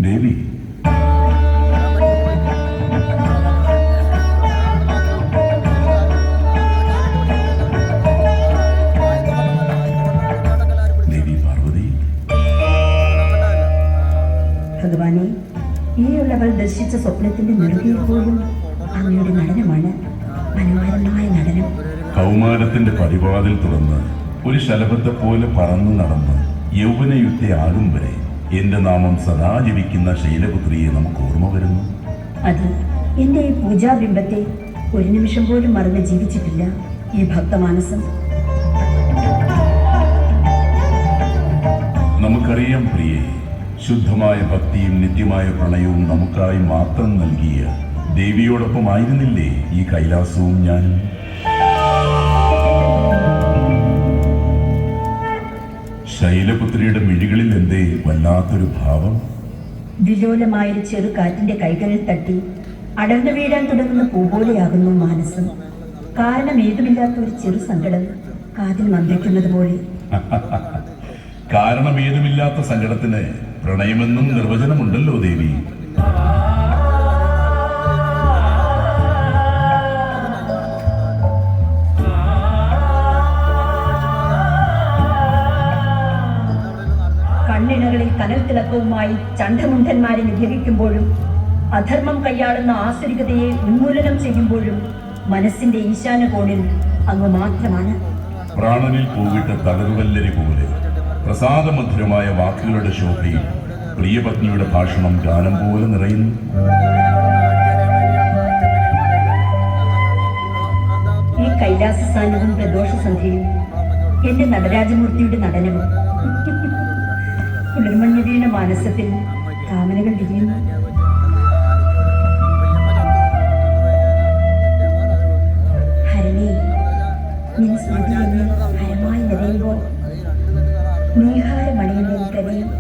ദേവി ഭഗവാനെ, ഈയുള്ളവൾ ദർശിച്ച സ്വപ്നത്തിന്റെ നെറുകയിൽ പോലും അങ്ങയുടെ നടനമാണ്. മനോഹരമായ നടനം. കൗമാരത്തിന്റെ പടിവാതിൽ തുറന്ന് ഒരു ശലഭത്തെ പോലെ പറന്നു നടന്ന് യൗവനയുക്തയാകും വരെ എന്റെ നാമം സദാ ജപിക്കുന്ന ശൈലപുത്രിയെ നമുക്ക് ഓർമ്മ വരുന്നു. അത് എന്റെ ഈ പൂജാബിംബത്തെ ഒരു നിമിഷം പോലും മറന്ന് ജീവിച്ചിട്ടില്ല ഈ ഭക്തമാനസം. നമുക്കറിയാം പ്രിയേ, ശുദ്ധമായ ഭക്തിയും നിത്യമായ പ്രണയവും നമുക്കായി മാത്രം നൽകിയ ദേവിയോടൊപ്പം ആയിരുന്നില്ലേ ഈ കൈലാസവും ഞാൻ? ശൈലപുത്രിയുടെ മിഴികളിൽ എന്തേ വല്ലാത്തൊരു ഭാവം. വിലോലമായൊരു ചെറു കാറ്റിന്റെ കൈകളിൽ തട്ടി അടർന്നു വീഴാൻ തുടങ്ങുന്ന പൂപോലെയാകുന്നു മാനസം. കാരണം ഏതുമില്ലാത്ത ഒരു ചെറു സങ്കടം കാതിൽ മന്ത്രിക്കുന്നത് പോലെ. കാരണം ഏതുമില്ലാത്ത സങ്കടത്തിന് പ്രണയമെന്നും നിർവചനമുണ്ടല്ലോ ദേവി. കണ്ണിണകളിൽ കനൽ തിളക്കവുമായി ചണ്ഡമുണ്ഠന്മാരെ നിഗ്രഹിക്കുമ്പോഴും അധർമ്മം കൈയാളുന്ന ആസുരികതയെ ഉന്മൂലനം ചെയ്യുമ്പോഴും മനസ്സിന്റെ ഈശാന കോണിൽ അങ്ങ് മാത്രമാണ്. പ്രാണനിൽ പൂവിട്ട തകർവല്ലരി പോലെ പ്രസാദമധുരമായ വാക്കുകളുടെ ശോഭയിൽ പ്രിയപത്നിയുടെ ഭാഷണം ഗാനം പോലെ നിറയുന്നു. ഈ കൈലാസസ്ഥാനവും പ്രദോഷസന്ധ്യയും എന്റെ നടരാജമൂർത്തിയുടെ നടനവും കുളിർമഞ്ഞ വീണ മാനസത്തിൽ കാമനകൾ വിരിയുന്നു. ഹരണി, നിൻ സ്മൃതി എന്നെ ഹരമായി നിറയുമ്പോൾ നീഹാരമണിയന്റെ കരയും.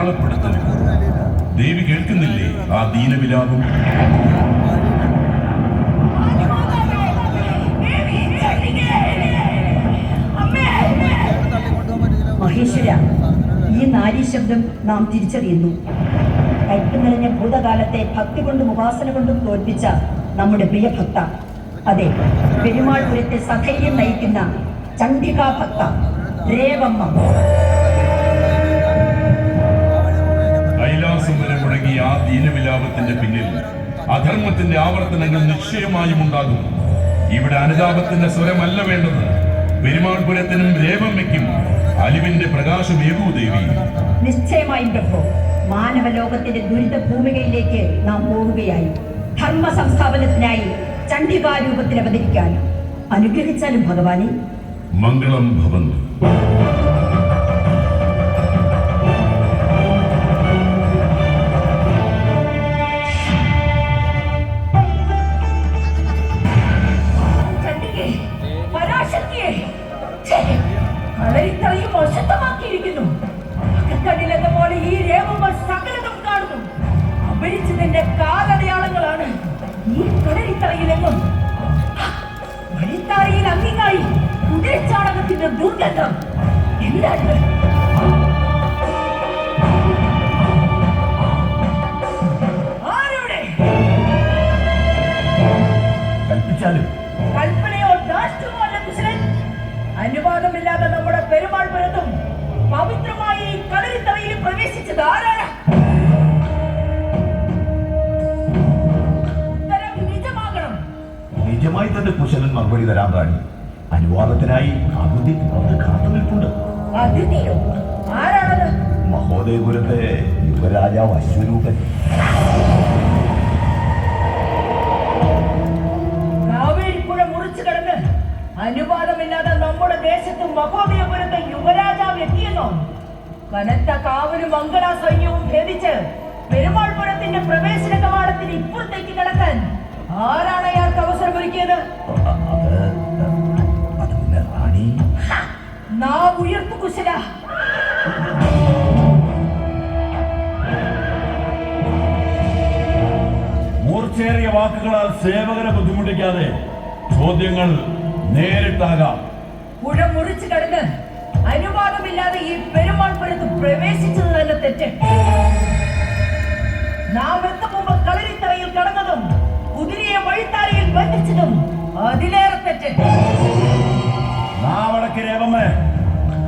അടയാളപ്പെടുത്തലും. ദേവി കേൾക്കുന്നില്ലേ ആ ദീനവിലാപം? മഹേശ്വര, ഈ നാരീ ശബ്ദം നാം തിരിച്ചറിയുന്നു. കയ്പ് നിറഞ്ഞ ഭൂതകാലത്തെ ഭക്തി കൊണ്ടും ഉപാസന കൊണ്ടും തോൽപ്പിച്ച നമ്മുടെ പ്രിയ ഭക്ത. അതെ, പെരുമാൾപുരത്തെ സധൈര്യം നയിക്കുന്ന ചണ്ഡികാ ഭക്ത രേവമ്മ. കൈലാസം വരെ മുടങ്ങിയ ആ ദീനവിലാപത്തിന്റെ പിന്നിൽ അധർമ്മത്തിന്റെ ആവർത്തനങ്ങൾ നിശ്ചയമായും ഉണ്ടാകും. ഇവിടെ അനുതാപത്തിന്റെ സ്വരമല്ല വേണ്ടത്. പെരുമാൾപുരത്തിനും രേവമ്മയ്ക്കും അലിവിന്റെ പ്രകാശമേകൂ ദേവി. നിശ്ചയമായും പ്രഭു, മാനവലോകത്തിന്റെ ദുരിത ഭൂമികയിലേക്ക് നാം പോവുകയായി. ധർമ്മ സംസ്ഥാപനത്തിനായി ചണ്ഡികാരൂപത്തിൽ അവതരിക്കാൻ അനുഗ്രഹിച്ചാലും ഭഗവാനെ. മംഗളം ഭവന്തു. കളരിത്തറയും അശുദ്ധമാക്കിയിരിക്കുന്നു. അകക്കണ്ണിലെന്ന പോലെ ഈ രേവമ്മ സകലതും കാണുന്നു. അപരിചിതന്റെ കാലടയാളങ്ങളാണ് ഈ കളരിത്തറയിലെങ്ങും. വഴിത്താരയിൽ അങ്ങിങ്ങായി കുതിരച്ചാണകത്തിന്റെ ദുർഗന്ധം. എന്താണ് ആരോടെ കൽപ്പിച്ചാലും കൽപ്പനയോ ദാഷ്ട്യമോ അല്ല കുശലൻ. അനുവാദമില്ലാതെ നമ്മുടെ പെരുമാൾപുരത്തും പവിത്രമായി ഈ കളരിത്തറയിൽ പ്രവേശിച്ചത് ആരാണ്? ഉത്തരം നിജമാകണം. നിജമായി തന്നെ കുശലൻ മറുപടി തരാൻ റാണി. അനുവാദത്തിനായി അതിഥി പുറത്ത് കാത്തു നിൽപ്പുണ്ട്. അതിഥിയോ? ആരാണത്? മഹോദയപുരത്തെ യുവരാജാവ് അശ്വരൂപൻ. കാവേരിപ്പുഴ മുറിച്ചു കടന്ന് അനുവാദമില്ലാതെ നമ്മുടെ ദേശത്ത് മഹോദയപുരത്തെ യുവരാജാവ് എത്തിയെന്നോ? കനത്ത കാവലും മംഗള സൈന്യവും ഭേദിച്ച് പെരുമാൾപുരത്തിന്റെ പ്രവേശന കവാടത്തിന് ഇപ്പുറത്തേക്ക് കടക്കാൻ ആരാണ് അയാൾക്ക് അവസരമൊരുക്കിയത്? അത് പിന്നെ റാണി. നാം ഉയർന്നു കുശല. മൂർച്ചയേറിയ വാക്കുകളാൽ സേവകരെ ബുദ്ധിമുട്ടിക്കാതെ ചോദ്യങ്ങൾ നേരിട്ടാകാം. പുഴ മുറിച്ചു കടന്ന് അനുവാദമില്ലാതെ ഈ പെരുമാൾപുരത്ത് പ്രവേശിച്ചത് തന്നെ തെറ്റ്. നാം എത്തും മുമ്പ് കളരിത്തറയിൽ കടന്നതും കുതിരയെ വഴിത്താരയിൽ ബന്ധിച്ചതും അതിലേറെ തെറ്റ്. നാവടക്ക് രേവമ്മ,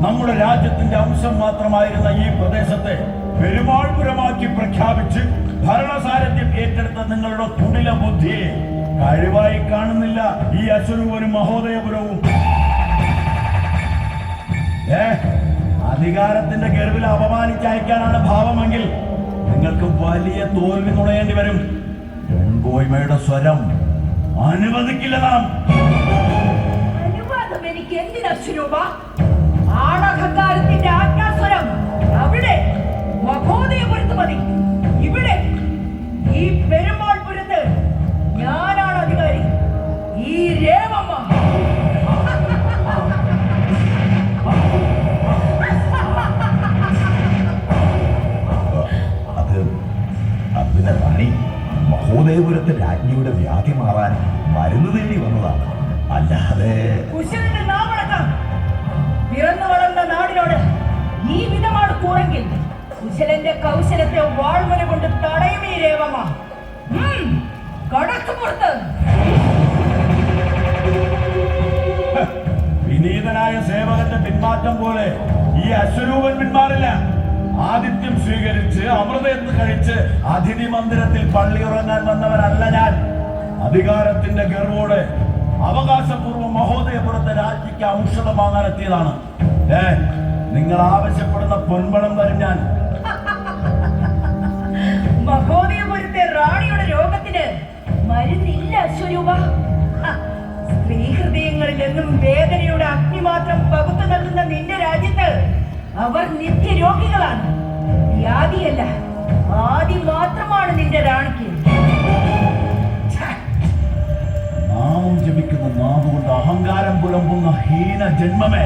നമ്മുടെ രാജ്യത്തിന്റെ അംശം മാത്രമായിരുന്ന ഈ പ്രദേശത്തെ പെരുമാൾപുരമാക്കി പ്രഖ്യാപിച്ച് ഭരണസാരഥ്യം ഏറ്റെടുത്ത നിങ്ങളുടെ കുടില ബുദ്ധിയെ കഴിവായി കാണുന്നില്ല ഈ അശ്വരൂപനും മഹോദയപുരവും. അധികാരത്തിന്റെ ഗർവിൽ അപമാനിച്ചയക്കാനാണ് ഭാവമെങ്കിൽ നിങ്ങൾക്ക് വലിയ തോൽവി നുണയേണ്ടി വരും. പെൺകോയ്മയുടെ സ്വരം അനുവദിക്കില്ല നാം. അനുവാദം എനിക്ക് എന്തിനാ അശ്വരൂപ? ആണഹങ്കാരത്തിന്റെ ആജ്ഞാസ്വരം അവിടെ മഹോദയപുരത്ത് മതി. ഇവിടെ ഈ പെരുമാൾപുരത്ത് ഞാനാണ് അധികാരി, ഈ രേവമ്മ. അത് പിന്നെ റാണി, മഹോദയപുരത്തെ രാജ്ഞിയുടെ വ്യാധി മാറാൻ മരുന്ന് തേടി വന്നതാണ്, അല്ലാതെ. കുശലന്റെ നാമടക്കം പിറന്നു വളർന്ന നാടിനോട് ഈ വിധമാണ് കൂറെങ്കിൽ കുശലന്റെ കൗശലത്തെ വാൾമുന കൊണ്ട് തടയുമേ രേവമ്മ. കടക്ക് പുറത്ത്. വിനീതനായ സേവകന്റെ പിന്മാറ്റം പോലെ ഈ അശ്വരൂപൻ പിന്മാറില്ല. ആതിഥ്യം സ്വീകരിച്ച് അമൃതയെന്ന് കഴിച്ച് അതിഥി മന്ദിരത്തിൽ പള്ളിയുറങ്ങാൻ വന്നവരല്ല ഞാൻ. അധികാരത്തിന്റെ ഗർവോടെ അവകാശപൂർവ്വം മഹോദയപുരത്തെ രാജ്ഞിക്ക് ഔഷധം വാങ്ങാനെത്തിയതാണ്. നിങ്ങൾ ആവശ്യപ്പെടുന്ന പൊൻപണം തരും ഞാൻ. മഹോദയപുരത്തെ റാണിയുടെ രോഗത്തിന് മരുന്നില്ല അശ്വരൂപ. സ്ത്രീ ഹൃദയങ്ങളിൽ എന്നും വേദനയുടെ അഗ്നി മാത്രം പകുത്തു നൽകുന്ന നിന്റെ രാജ്യത്ത് അവർ നിത്യരോഗികളാണ്. വ്യാധിയല്ല, ആദി മാത്രമാണ് നിന്റെ റാണിക്ക്. നാമം ജപിക്കുന്ന നാവുകൊണ്ട് അഹങ്കാരം പുലമ്പുന്ന ഹീന ജന്മമേ,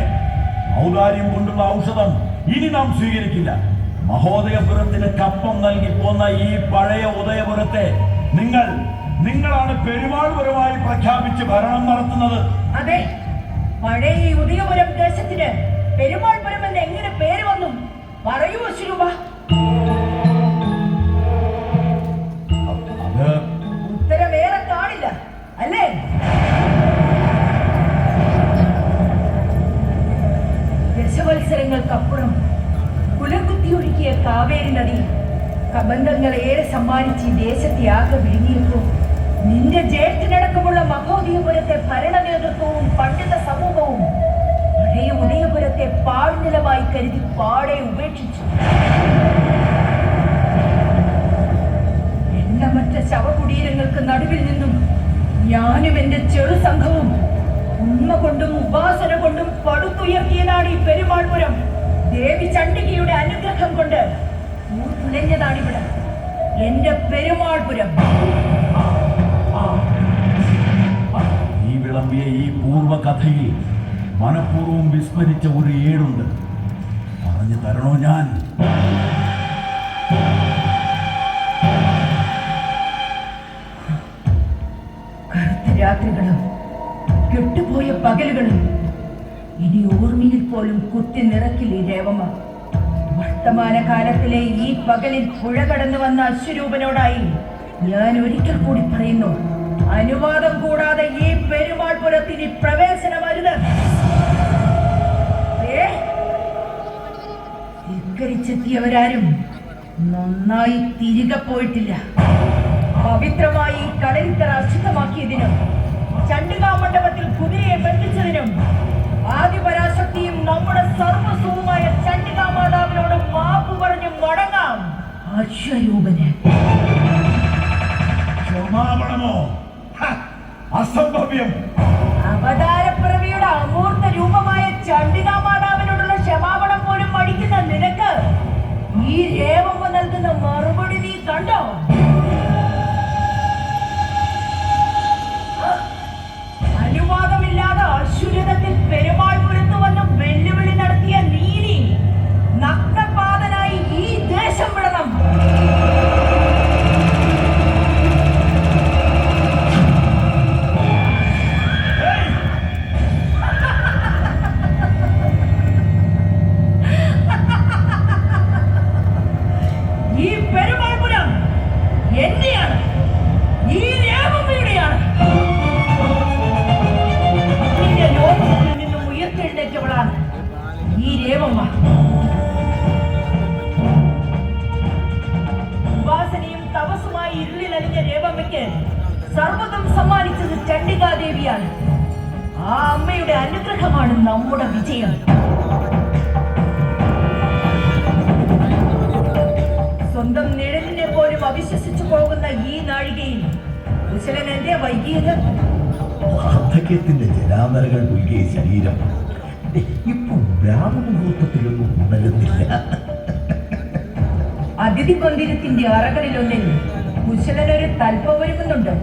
ഔദാര്യം കൊണ്ടുള്ള ഔഷധം ഇനി നാം സ്വീകരിക്കില്ല. മഹോദയപുരത്തിന് കപ്പം നൽകി പോന്ന ഈ പഴയ ഉദയപുരത്തെ നിങ്ങളാണ് പെരുമാൾപുരമായി പ്രഖ്യാപിച്ച് ഭരണം നടത്തുന്നത്. അതെ, പഴയ ഈ ഉദയപുരം ദേശത്തിന് പെരുമാൾപുരം എന്ന് എങ്ങനെ പേര് വന്നു? പറയൂ അശ്വരൂപ. ഉത്തരവേറെ കാണില്ല അല്ലേ? ദശവത്സരങ്ങൾക്കപ്പുറം കുലകുത്തിയൊഴുക്കിയ കാവേരി നദി കബന്ധങ്ങൾ ഏറെ സമ്മാനിച്ച് ഈ ദേശത്തെ ആകെ വിഴുങ്ങിയപ്പോ നിന്റെ ജ്യേഷ്ഠനടക്കമുള്ള മഹോദയപുരത്തെ ഭരണ നേതൃത്വവും പണ്ഡിത സമൂഹവും പഴയ ഉദയപുരത്തെ പാഴ്നിലമായി കരുതി പാടെ ഉപേക്ഷിച്ചു. എണ്ണമറ്റ ശവകുടീരങ്ങൾക്ക് നടുവിൽ നിന്നും ഞാനും എന്റെ ചെറു സംഘവും ഉണ്മ കൊണ്ടും ഉപാസന കൊണ്ടും പടുത്തുയർത്തിയതാണ് ഈ പെരുമാൾപുരം. ദേവി ചണ്ഡികയുടെ അനുഗ്രഹം കൊണ്ട് തുലഞ്ഞതാണിവിടെ എന്റെ പെരുമാൾപുരം. ഈ വിളമ്പിയ ഈ പൂർവകഥയിൽ മനഃപൂർവ്വം വിസ്മരിച്ച ഒരു ഏടുണ്ട്. പറഞ്ഞു തരണോ ഞാൻ? കറുത്ത രാത്രികളും കെട്ടുപോയ പകലുകളും ഇനി ഓർമ്മയിൽ പോലും കുത്തി നിറക്കില്ല ഈ രേവമ്മ. വർത്തമാനകാലത്തിലെ ഈ പകലിൽ പുഴ കടന്നു വന്ന അശ്വരൂപനോടായി ഞാൻ ഒരിക്കൽ കൂടി പറയുന്നു, അനുവാദം കൂടാതെ ഈ പെരുമാൾപുരത്തിന് പ്രവേശനമരുത്. ധിക്കരിച്ചെത്തിയവരാരും നന്നായി തിരികെ പോയിട്ടില്ല. പവിത്രമായി കടലിത്തറ അശുദ്ധമാക്കിയതിനും ചണ്ഡികാ മണ്ഡപത്തിൽ കുതിരയെ ബന്ധിച്ചതിനും ആദിപരാശക്തിയും നമ്മുടെ സർവസ്വവുമായ ചണ്ഡികാ മാതാവിനോട് മാപ്പ് പറഞ്ഞു മടങ്ങാം. അശ്വരൂപന് ക്ഷമാപണമോ? അസംഭവ്യം! അവതാരപ്പിറവിയുടെ അമൂർത്ത രൂപമായ ചണ്ഡികാ മാതാവിനോടുള്ള ക്ഷമാപണം പോലും മടിക്കുന്ന നിനക്ക് ഈ രേവമ്മ നൽകുന്ന മറുപടി നീ കണ്ടോ? അനുവാദമില്ലാതെ അശുരതത്തിൽ പെരുമാൾപുരത്ത് വന്ന് വെല്ലുവിളി നടത്തിയ നീതി നഗ്നപാതനായി ഈ ദേശം വിടണം. ഈ പെരുമാൾപുരം എന്നെയാണ്, ഈ രേവമ്മയുടെയാണ്. ലോകത്തിൽ നിന്നും ഉയർത്തെഴുന്നേറ്റവളാണ് ഈ രേവമ്മ. ഉപാസനയും തപസ്സുമായി ഇരുളിലലിഞ്ഞ രേവമ്മയ്ക്ക് സർവ്വതും സമ്മാനിച്ചത് ചണ്ഡികാദേവിയാണ്. ആ അമ്മയുടെ അനുഗ്രഹമാണ് നമ്മുടെ വിജയം. സ്വന്തം നിഴലിനെ പോലും അവിശ്വസിച്ചു പോകുന്ന ഈ നാഴികയിൽ കുശലൻ എന്റെ വൈകിയത് വാർദ്ധക്യത്തിന്റെ ജനാന്തരങ്ങൾ പുൽകിയ ശരീരം ഇപ്പൊ ബ്രാഹ്മണമുഹൂർത്തത്തിലൊന്നും ഉണരുന്നില്ല. അതിഥി മന്ദിരത്തിന്റെ അറകളിലൊന്നിൽ കുശലനൊരു തൽപ്പമൊരുങ്ങുന്നുണ്ട്.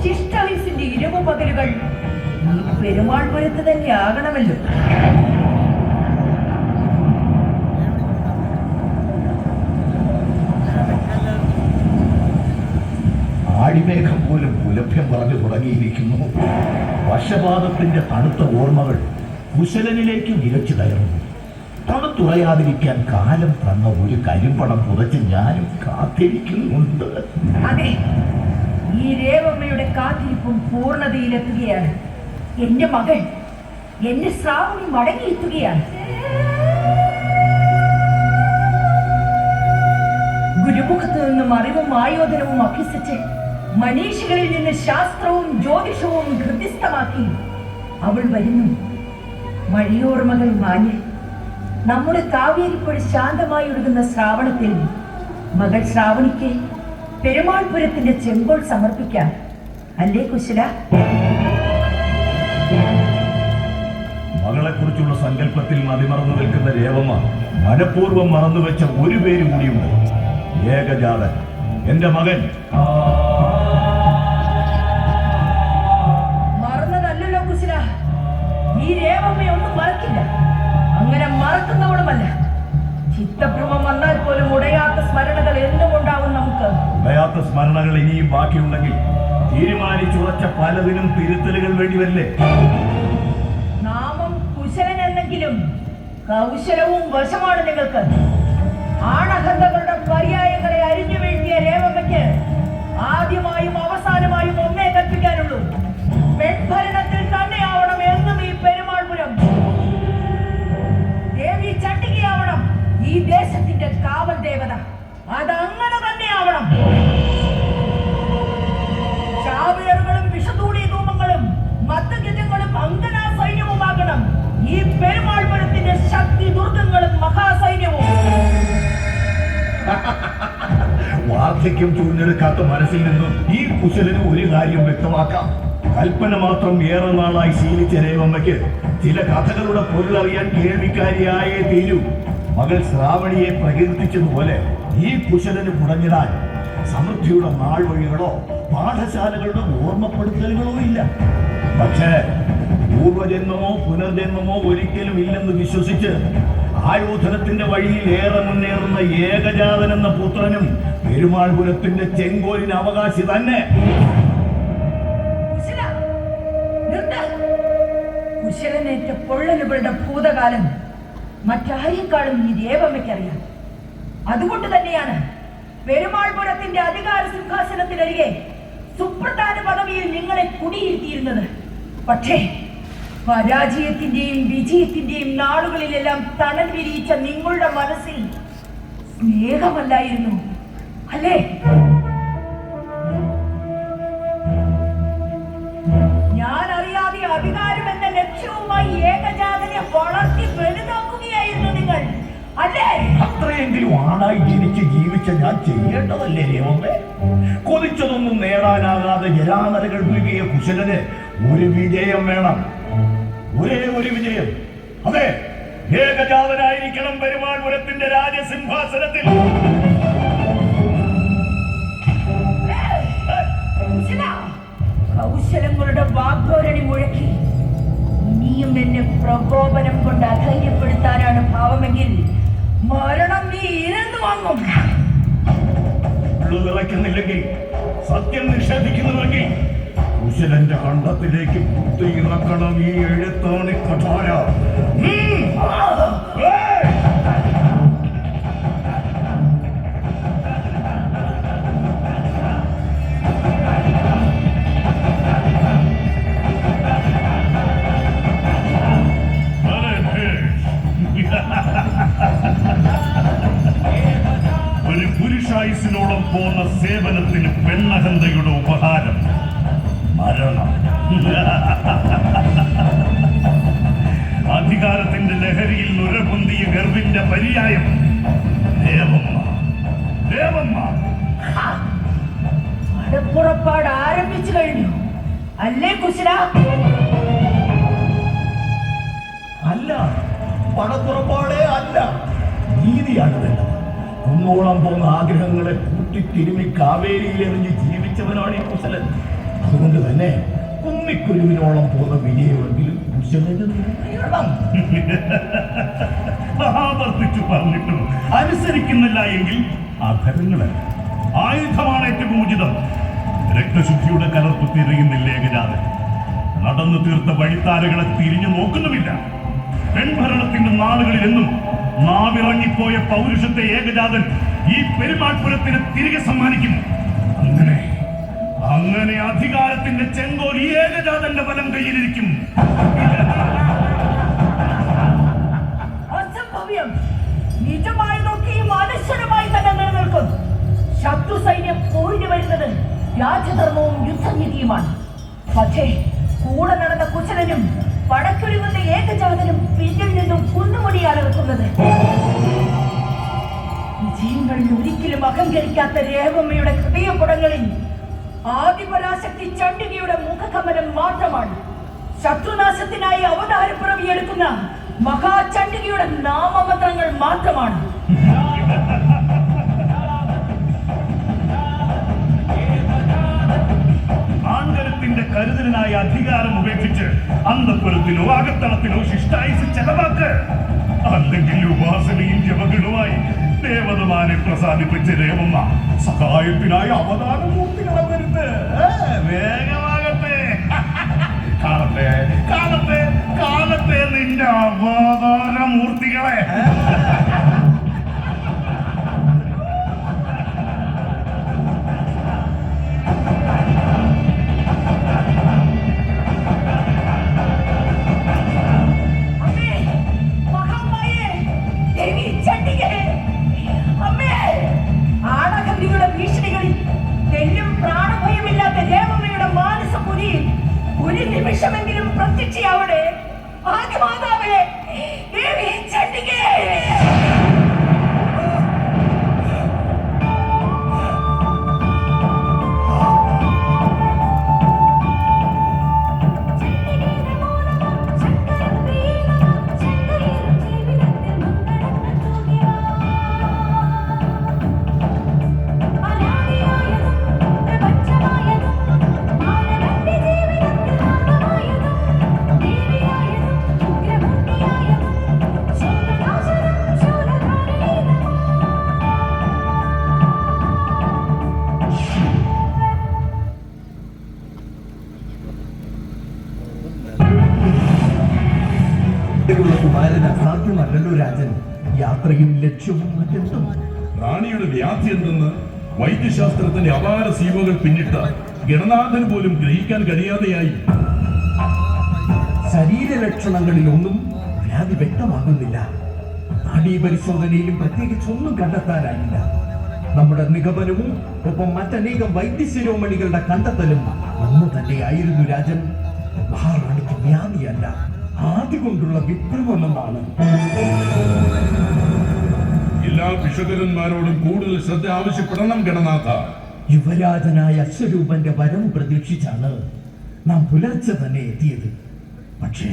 ശിഷ്ടായുസിന്റെ ഇരുമു പകലുകൾ ഈ പെരുമാൾപുരത്ത് തന്നെ ആകണമല്ലോ. ആടിമേഘം പോലും പുലഭ്യം പറഞ്ഞു തുടങ്ങിയിരിക്കുന്നു. വശപാതത്തിന്റെ തണുത്ത ഓർമ്മകൾ കുശലനിലേക്ക് വിരച്ചു കയറുന്നു. തണുത്തുറയാതിരിക്കാൻ കാലം തന്ന ഒരു കരിമ്പണം പുതച്ച് ഞാനും കാത്തിരിക്കുന്നുണ്ട്. അതെ, ഈ രേവമ്മയുടെ കാത്തിരിപ്പും പൂർണ്ണതയിലെത്തുകയാണ്. എന്റെ മകൾ, എന്റെ ശ്രാവണി മടങ്ങിയെത്തുകയാണ്. ഗുരുമുഖത്ത് നിന്നും അറിവും ആയോധനവും അഭ്യസിച്ച് മനീഷികളിൽ നിന്ന് ശാസ്ത്രവും ജ്യോതിഷവും ഹൃദ്യസ്ഥമാക്കി അവൾ വരുന്നു. മഴയോർമ്മകൾ മാഞ്ഞ് നമ്മുടെ കാവേരിപ്പുഴ ശാന്തമായി ഒഴുകുന്ന ശ്രാവണത്തിൽ മകൾ ശ്രാവണിക്ക് പെരുമാൾപുരത്തിന്റെ ചെങ്കോൾ സമർപ്പിക്കാം. അല്ലേ കുശല? മകളെ കുറിച്ചുള്ള സങ്കല്പത്തിൽ മതിമറന്നു നിൽക്കുന്ന രേവമ്മ മനഃപൂർവ്വം മറന്നുവെച്ച ഒരു പേര് കൂടിയുണ്ട്. ഏകജാതൻ, എന്റെ മകൻ. മറന്നതല്ലോ കുശല. ഈ രേവമ്മയൊന്നും മറക്കില്ല. അങ്ങനെ മറക്കുന്നവളുമല്ല. ചിത്തഭ്രമം വന്നാൽ പോലും ഉടയാത്ത സ്മരണകൾ എന്നും ഉണ്ടാവും നമുക്ക്. ഉടയാത്ത സ്മരണകൾ ഇനിയും ബാക്കിയുണ്ടെങ്കിൽ തീരുമാനിച്ചുറച്ച പലതിനും തിരുത്തലുകൾ വേണ്ടി വരില്ലേ? നാമം കുശലൻ എന്നെങ്കിലും കൗശലവും വശമാണ് നിങ്ങൾക്ക്. ആണഹന്തകളുടെ പര്യായങ്ങളെ അരിഞ്ഞു വീഴ്ത്തിയ രേവമ്മയ്ക്ക് ആദ്യമായും അവസാനമായും ഒന്നേ കൽപ്പിക്കാനുള്ളൂ: പെൺഭരണത്തിൽ തന്നെയാവണം എന്നും ഈ പെരുമാൾപുരം. ദേവി ചണ്ഡികയാവണം ഈ ദേശത്തിന്റെ കാവൽ ദേവത. അതങ്ങനെ തന്നെയാവണം. ചാവേറുകളും വിഷതൂടി ധൂമങ്ങളും മത്തഗജങ്ങളും അങ്കനാ സൈന്യവുമാകണം ഈ പെരുമാൾപുരത്തിന്റെ ശക്തി ദുർഗങ്ങളും മഹാസൈന്യവും. വാർദ്ധക്യം ചൂണ്ടെടുക്കാത്ത മനസ്സിൽ നിന്നും ഈ കുശലന് ഒരു കാര്യം വ്യക്തമാക്കാം. കൽപ്പന മാത്രം ഏറെ നാളായി ശീലിച്ച രേവമ്മയ്ക്ക് ചില കഥകളുടെ പൊരുളറിയാൻ കേൾവിക്കാരിയായേ തീരൂ. മകൾ ശ്രാവണിയെ പ്രകീർത്തിച്ചതുപോലെ ഈ കുശലന് മുടങ്ങിടാൻ സമൃദ്ധിയുടെ നാൾ വഴികളോ പാഠശാലകളുടെ ഓർമ്മപ്പെടുത്തലുകളോ ഇല്ല. പക്ഷേ പൂർവജന്മമോ പുനർജന്മമോ ഒരിക്കലും ഇല്ലെന്ന് വിശ്വസിച്ച് ആയോധനത്തിന്റെ വഴിയിൽ ഏറെ മുന്നേറുന്ന ഏകജാതൻ എന്ന പുത്രനും പെരുമാൾപുരത്തിന്റെ ചെങ്കോലിന് അവകാശി തന്നെ. കുശലനേറ്റ പൊള്ളലുകളുടെ ഭൂതകാലം മറ്റാരെക്കാളും ഈ രേവമ്മയ്ക്കറിയാം. അതുകൊണ്ട് തന്നെയാണ് പെരുമാൾപുരത്തിന്റെ അധികാര സിംഹാസനത്തിനരികെ സുപ്രധാന പദവിയിൽ നിങ്ങളെ കുടിയിരുത്തിയിരുന്നത്. പക്ഷേ പരാജയത്തിന്റെയും വിജയത്തിന്റെയും നാളുകളിലെല്ലാം തണൽ വിരിയിച്ച നിങ്ങളുടെ മനസ്സിൽ സ്നേഹമല്ലായിരുന്നു അല്ലേ? ഞാൻ അറിയാതെ അധികാരം എന്ന ലക്ഷ്യവുമായി ഏകജാതനെ വളർത്തി വലുതാക്കുകയായിരുന്നു നിങ്ങൾ അല്ലേ? അത്രയെങ്കിലും ആണായി ജനിച്ച് ജീവിച്ച ഞാൻ ചെയ്യേണ്ടതല്ലേ രേവമ്മേ? കൊതിച്ചതൊന്നും നേടാനാകാതെ ജരാനരകൾ വീഴിയ കുശലന് ഒരു വിജയം വേണം. ഒരേ ഒരു വിജയം. അതെ, ഏകജാതനായിരിക്കണം പെരുമാൾപുരത്തിന്റെ രാജസിംഹാസനത്തിൽ. കൗശലങ്ങളുടെ വാഗ്ദോരണി മുഴക്കി ഇനിയും എന്നെ പ്രകോപനം കൊണ്ട് അധൈര്യപ്പെടുത്താനാണ് ഭാവമെങ്കിൽ മരണം നീ ഇരന്നു വാങ്ങും. നിറയ്ക്കുന്നില്ലെങ്കിൽ, സത്യം നിഷേധിക്കുന്നുവെങ്കിൽ കുശലന്റെ കണ്ടത്തിലേക്ക് കുത്തിയിറക്കണം ഈ എഴുത്താണി കഠാര. ഒരു പുരുഷായുസിനോളം പോന്ന സേവനത്തിന് പെണ്ണഹന്തയുടെ ഉപഹാരം മരണം. അധികാരത്തിന്റെ ലഹരിയിൽ നുരപൊന്തിയ ഗർവിന്റെ പര്യായം രേവമ്മ. രേവമ്മ പുറപ്പാട് ആരംഭിച്ചു കഴിഞ്ഞു അല്ലേ കുശല? അല്ല, പണപ്പുറപ്പാടേ അല്ല, നീതിയാണ് വേണ്ടത്. കുന്നോളം പോകുന്ന ആഗ്രഹങ്ങളെ കൂട്ടിത്തിരുമി കാവേരിയിൽ എറിഞ്ഞ് ജീവിച്ചവനാണ് ഈ കുശലൻ. അതുകൊണ്ട് തന്നെ കുന്നിക്കുരുവിനോളം പോകുന്ന വിജയമെങ്കിലും കുശലന് നേടണം. ആവർത്തിച്ചു പറഞ്ഞിട്ടും അനുസരിക്കുന്നില്ല എങ്കിൽ അധരങ്ങളല്ല, ആയുധമാണ് ഏറ്റവും ഉചിതം. രക്തശുദ്ധിയുടെ കലർപ്പ് തിരയുന്നില്ല ഏകജാതൻ. നടന്നു തീർത്ത വഴിത്താരകളെ തിരിഞ്ഞു നോക്കുന്നുമില്ല. പെൺഭരണത്തിന്റെ നാളുകളിലെന്നും നാവിറങ്ങിപ്പോയ പൗരുഷത്തെ ഏകജാതൻ ഈ പെരുമാൾപുരത്തിന് തിരികെ സമ്മാനിക്കും. അങ്ങനെ അധികാരത്തിന്റെ ചെങ്കോൽ ഈ ഏകജാതന്റെ ബലം കയ്യിലിരിക്കും. അസംഭവ്യം. നിജമായതൊക്കെയും അനശ്വരമായി തന്നെ നിലനിൽക്കും. ശത്രു സൈന്യം പോയിന് വരുന്നത് രാജധർമ്മവും യുദ്ധനീതിയുമാണ്. പക്ഷേ കൂടെ നടന്ന കുശലനും പടക്കൊരുങ്ങുന്ന ഏകജാതനും പിന്നിൽ നിന്നും കുന്നുമണിയാണ് ഇറക്കുന്നത്. വിജയങ്ങളിൽ ഒരിക്കലും അഹങ്കരിക്കാത്ത രേവമ്മയുടെ ഹൃദയപുടങ്ങളിൽ ആദിപരാശക്തി ചണ്ഡികയുടെ മുഖകമലം മാത്രമാണ്. ശത്രുനാശത്തിനായി അവതാരപ്പിറവിയെടുക്കുന്ന മഹാചണ്ഡികയുടെ നാമമന്ത്രങ്ങൾ മാത്രമാണ്. ആങ്കരത്തിന്റെ കരുതലിനായി അധികാരം ഉപേക്ഷിച്ച് അന്തപുരത്തിനോ അകത്തളത്തിനോ ശിഷ്ടായുസ് ചെലവാക്ക്. അല്ലെങ്കിൽ ഉപാസനയും ജപങ്ങളുമായി ദേവതമാരെ പ്രസാദിപ്പിച്ച രേവമ്മ സഹായത്തിനായി അവതാരമൂർത്തികളെ വരുത്ത്. വേഗമാകട്ടെ, കാണട്ടെ കാണട്ടെ കാണട്ടെ നിന്റെ അവതാരമൂർത്തികളെ. ഭീഷണികളിൽ തെല്ലും പ്രാണഭയമില്ലാത്ത രേവമ്മയുടെ മാനസപുരിയിൽ ഒരു നിമിഷമെങ്കിലും പ്രത്യക്ഷയാവട്ടെ. ആദിമാതാവേ, ദേവി ചണ്ഡികേ. കുമാരൻ അസാധ്യമല്ലല്ലോ രാജൻ. യാത്രയും ലക്ഷ്യവും മറ്റെന്തും. റാണിയുടെ വ്യാധി എന്തെന്ന് വൈദ്യശാസ്ത്രത്തിന്റെ അപാര സീമകൾ പിന്നിട്ട ഗണനാഥന് പോലും ഗ്രഹിക്കാൻ കഴിയാതെയായി. ശരീരലക്ഷണങ്ങളിലൊന്നും വ്യാധി വ്യക്തമാകുന്നില്ല. നാഡീപരിശോധനയിലും പ്രത്യേകിച്ചൊന്നും കണ്ടെത്താനായില്ല. നമ്മുടെ നിഗമനവും ഒപ്പം മറ്റനേകം വൈദ്യശിരോമണികളുടെ കണ്ടെത്തലും ഒന്ന് തന്നെയായിരുന്നു രാജൻ. മഹാറാണിക്ക് വ്യാധിയല്ല, ആദ്യ കൊണ്ടുള്ള വിപ്ലവമെന്നാണ്. എല്ലാ ഭിഷകരന്മാരോടും കൂടുതൽ ശ്രദ്ധ ആവശ്യപ്പെടണം ഗണനാഥ. യുവരാജനായ അശ്വരൂപന്റെ വരവ് പ്രതീക്ഷിച്ചാണ് നാം പുലർച്ചെ തന്നെ എത്തിയത്. പക്ഷേ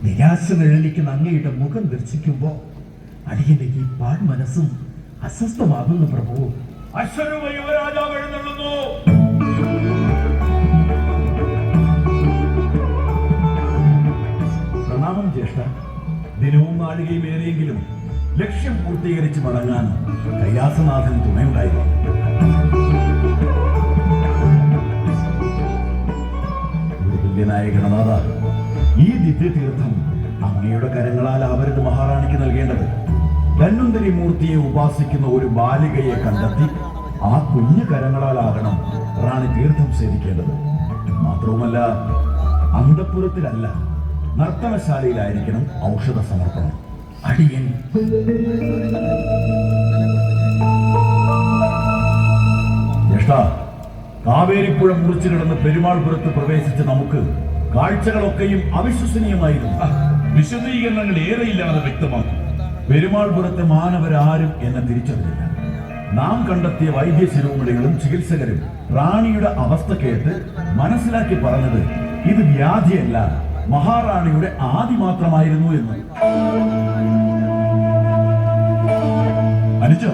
നിരാശ നിഴലിക്കുന്ന അങ്ങയുടെ മുഖം ദർശിക്കുമ്പോ അടിയന്റെ ഈ മനസ്സും അസ്വസ്ഥമാകുന്നു പ്രഭു. അശ്വരൂപ യുവരാജാവ് എഴുന്നള്ളുന്നു. പ്രണാമം ജ്യേഷ്ഠ. ദിനവും നാഴികയും ഏറെയെങ്കിലും ലക്ഷ്യം പൂർത്തീകരിച്ച് മടങ്ങാൻ കൈലാസനാഥൻ തുണയുണ്ടായിരുന്നു. തുല്യനായ ഗണനാഥ, ഈ ദിവ്യതീർത്ഥം അങ്ങയുടെ കരങ്ങളാൽ ആവരുത് മഹാറാണിക്ക് നൽകേണ്ടത്. ധന്വന്തരി മൂർത്തിയെ ഉപാസിക്കുന്ന ഒരു ബാലികയെ കണ്ടെത്തി ആ കുഞ്ഞു കരങ്ങളാലാകണം റാണി തീർത്ഥം സേവിക്കേണ്ടത്. മാത്രവുമല്ല, അന്തഃപുരത്തിലല്ല, നർത്തനശാലയിലായിരിക്കണം ഔഷധ സമർപ്പണം. അടിയൻ ജ്യേഷ്ഠ, കാവേരിപ്പുഴ മുറിച്ചു കിടന്ന് പെരുമാൾപുരത്ത് പ്രവേശിച്ച നമുക്ക് കാഴ്ചകളൊക്കെയും അവിശ്വസനീയമായിരുന്നു. വിശദീകരണങ്ങൾ ഏറെയില്ലാതെ വ്യക്തമാക്കും. പെരുമാൾപുരത്തെ മാനവരാരും എന്നെ തിരിച്ചറിഞ്ഞില്ല. നാം കണ്ടെത്തിയ വൈദ്യശിരോമണികളും ചികിത്സകരും റാണിയുടെ അവസ്ഥ കേട്ട് മനസ്സിലാക്കി പറഞ്ഞത് ഇത് വ്യാധിയല്ല, മഹാറാണിയുടെ ആദി മാത്രമായിരുന്നു എന്ന്. അനുജ,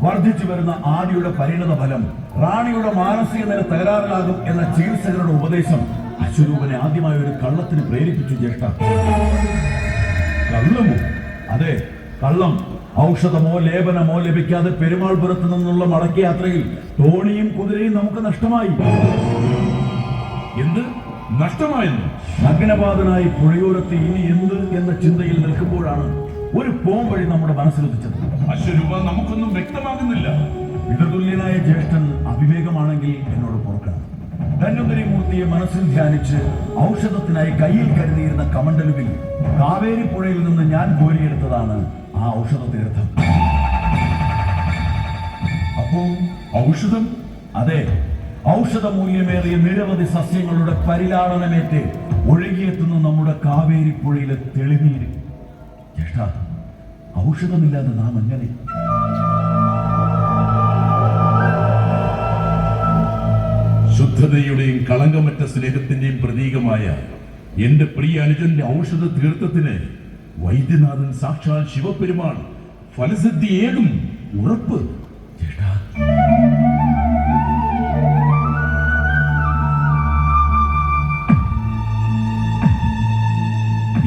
വർദ്ധിച്ചു വരുന്ന ആദിയുടെ പരിണത ഫലം റാണിയുടെ മാനസിക നില തകരാറിലാകും എന്ന ചികിത്സകരുടെ ഉപദേശം അശ്വരൂപനെ ആദ്യമായ ഒരു കള്ളത്തിന് പ്രേരിപ്പിച്ചു ജ്യേഷ്ഠ. കള്ളമോ? അതെ, കള്ളം. ഔഷധമോ ലേപനമോ ലഭിക്കാതെ പെരുമാൾപുരത്ത് നിന്നുള്ള മടക്കയാത്രയിൽ തോണിയും കുതിരയും നമുക്ക് നഷ്ടമായി. എന്ത് നഷ്ടമായെന്ന്? നഗ്നപാതനായി പുഴയോരത്ത് ഇനി എന്ത് എന്ന ചിന്തയിൽ നിൽക്കുമ്പോഴാണ് ഒരു പോംവഴി നമ്മുടെ മനസ്സിലുദിച്ചത്. അശ്വരൂപ, നമുക്കൊന്നും വ്യക്തമാകുന്നില്ല. പിതൃതുല്യനായ ജ്യേഷ്ഠൻ അവിവേകമാണെങ്കിൽ എന്നോട് പൊറുക്കണം. ധന്വന്തരി മൂർത്തിയെ മനസ്സിൽ ധ്യാനിച്ച് ഔഷധത്തിനായി കയ്യിൽ കരുതിയിരുന്ന കമണ്ടലുവിൽ കാവേരി പുഴയിൽ നിന്ന് ഞാൻ കോരിയെടുത്തതാണ് ആ ഔഷധ തീർത്ഥം. അപ്പോ ഔഷധം? അതെ, ഔഷധമൂല്യമേറിയ നിരവധി സസ്യങ്ങളുടെ പരിലാളനമേറ്റ് ഒഴുകിയെത്തുന്ന നമ്മുടെ കാവേരി പുഴയിലെ തെളിനീര്. ജ്യേഷ്ഠ, ഔഷധമില്ലാതെ നാം എങ്ങനെ? ശുദ്ധതയുടെയും കളങ്കമറ്റ സ്നേഹത്തിന്റെയും പ്രതീകമായ എന്റെ പ്രിയ അനുജന്റെ ഔഷധ തീർത്ഥത്തിന് വൈദ്യനാഥൻ സാക്ഷാൽ ശിവപെരുമാൾ ഫലസിദ്ധിയേകും ഉറപ്പ്. ജ്യേഷ്ഠ,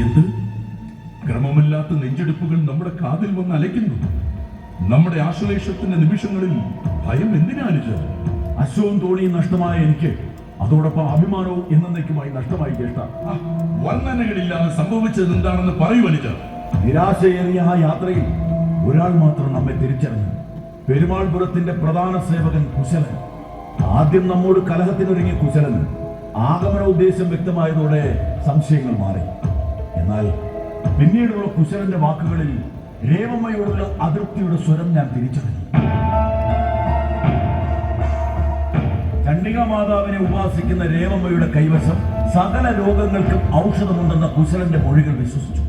എന്ത്? ക്രമമല്ലാത്ത അറിയാത്ത നെഞ്ചെടുപ്പുകൾ നമ്മുടെ കാതിൽ വന്ന് അലയ്ക്കുന്നു. നമ്മുടെ ആശ്ലേഷത്തിന്റെ നിമിഷങ്ങളിൽ ഭയം എന്തിനാനുജ? അശ്വവും തോണിയും നഷ്ടമായ എനിക്ക് അതോടൊപ്പം അഭിമാനവും എന്നേക്കുമായി നഷ്ടമായി ജ്യേഷ്ഠ. വർണ്ണനകളില്ലാതെ സംഭവിച്ചത് എന്താണെന്ന് പറയൂ അനുജ. നിരാശയേറിയ ആ യാത്രയിൽ ഒരാൾ മാത്രം നമ്മെ തിരിച്ചറിഞ്ഞു. പെരുമാൾപുരത്തിന്റെ പ്രധാന സേവകൻ കുശലൻ. ആദ്യം നമ്മോട് കലഹത്തിനൊരുങ്ങിയ കുശലൻ ആഗമന ഉദ്ദേശം വ്യക്തമായതോടെ സംശയങ്ങൾ മാറി. എന്നാൽ പിന്നീടുള്ള കുശലന്റെ വാക്കുകളിൽ രേവമ്മയോടുള്ള അതൃപ്തിയുടെ സ്വരം ഞാൻ തിരിച്ചറിഞ്ഞു. ചണ്ഡിക മാതാവിനെ ഉപാസിക്കുന്ന രേവമ്മയുടെ കൈവശം സകല രോഗങ്ങൾക്കും ഔഷധമുണ്ടെന്ന കുശലന്റെ മൊഴികൾ വിശ്വസിച്ചു.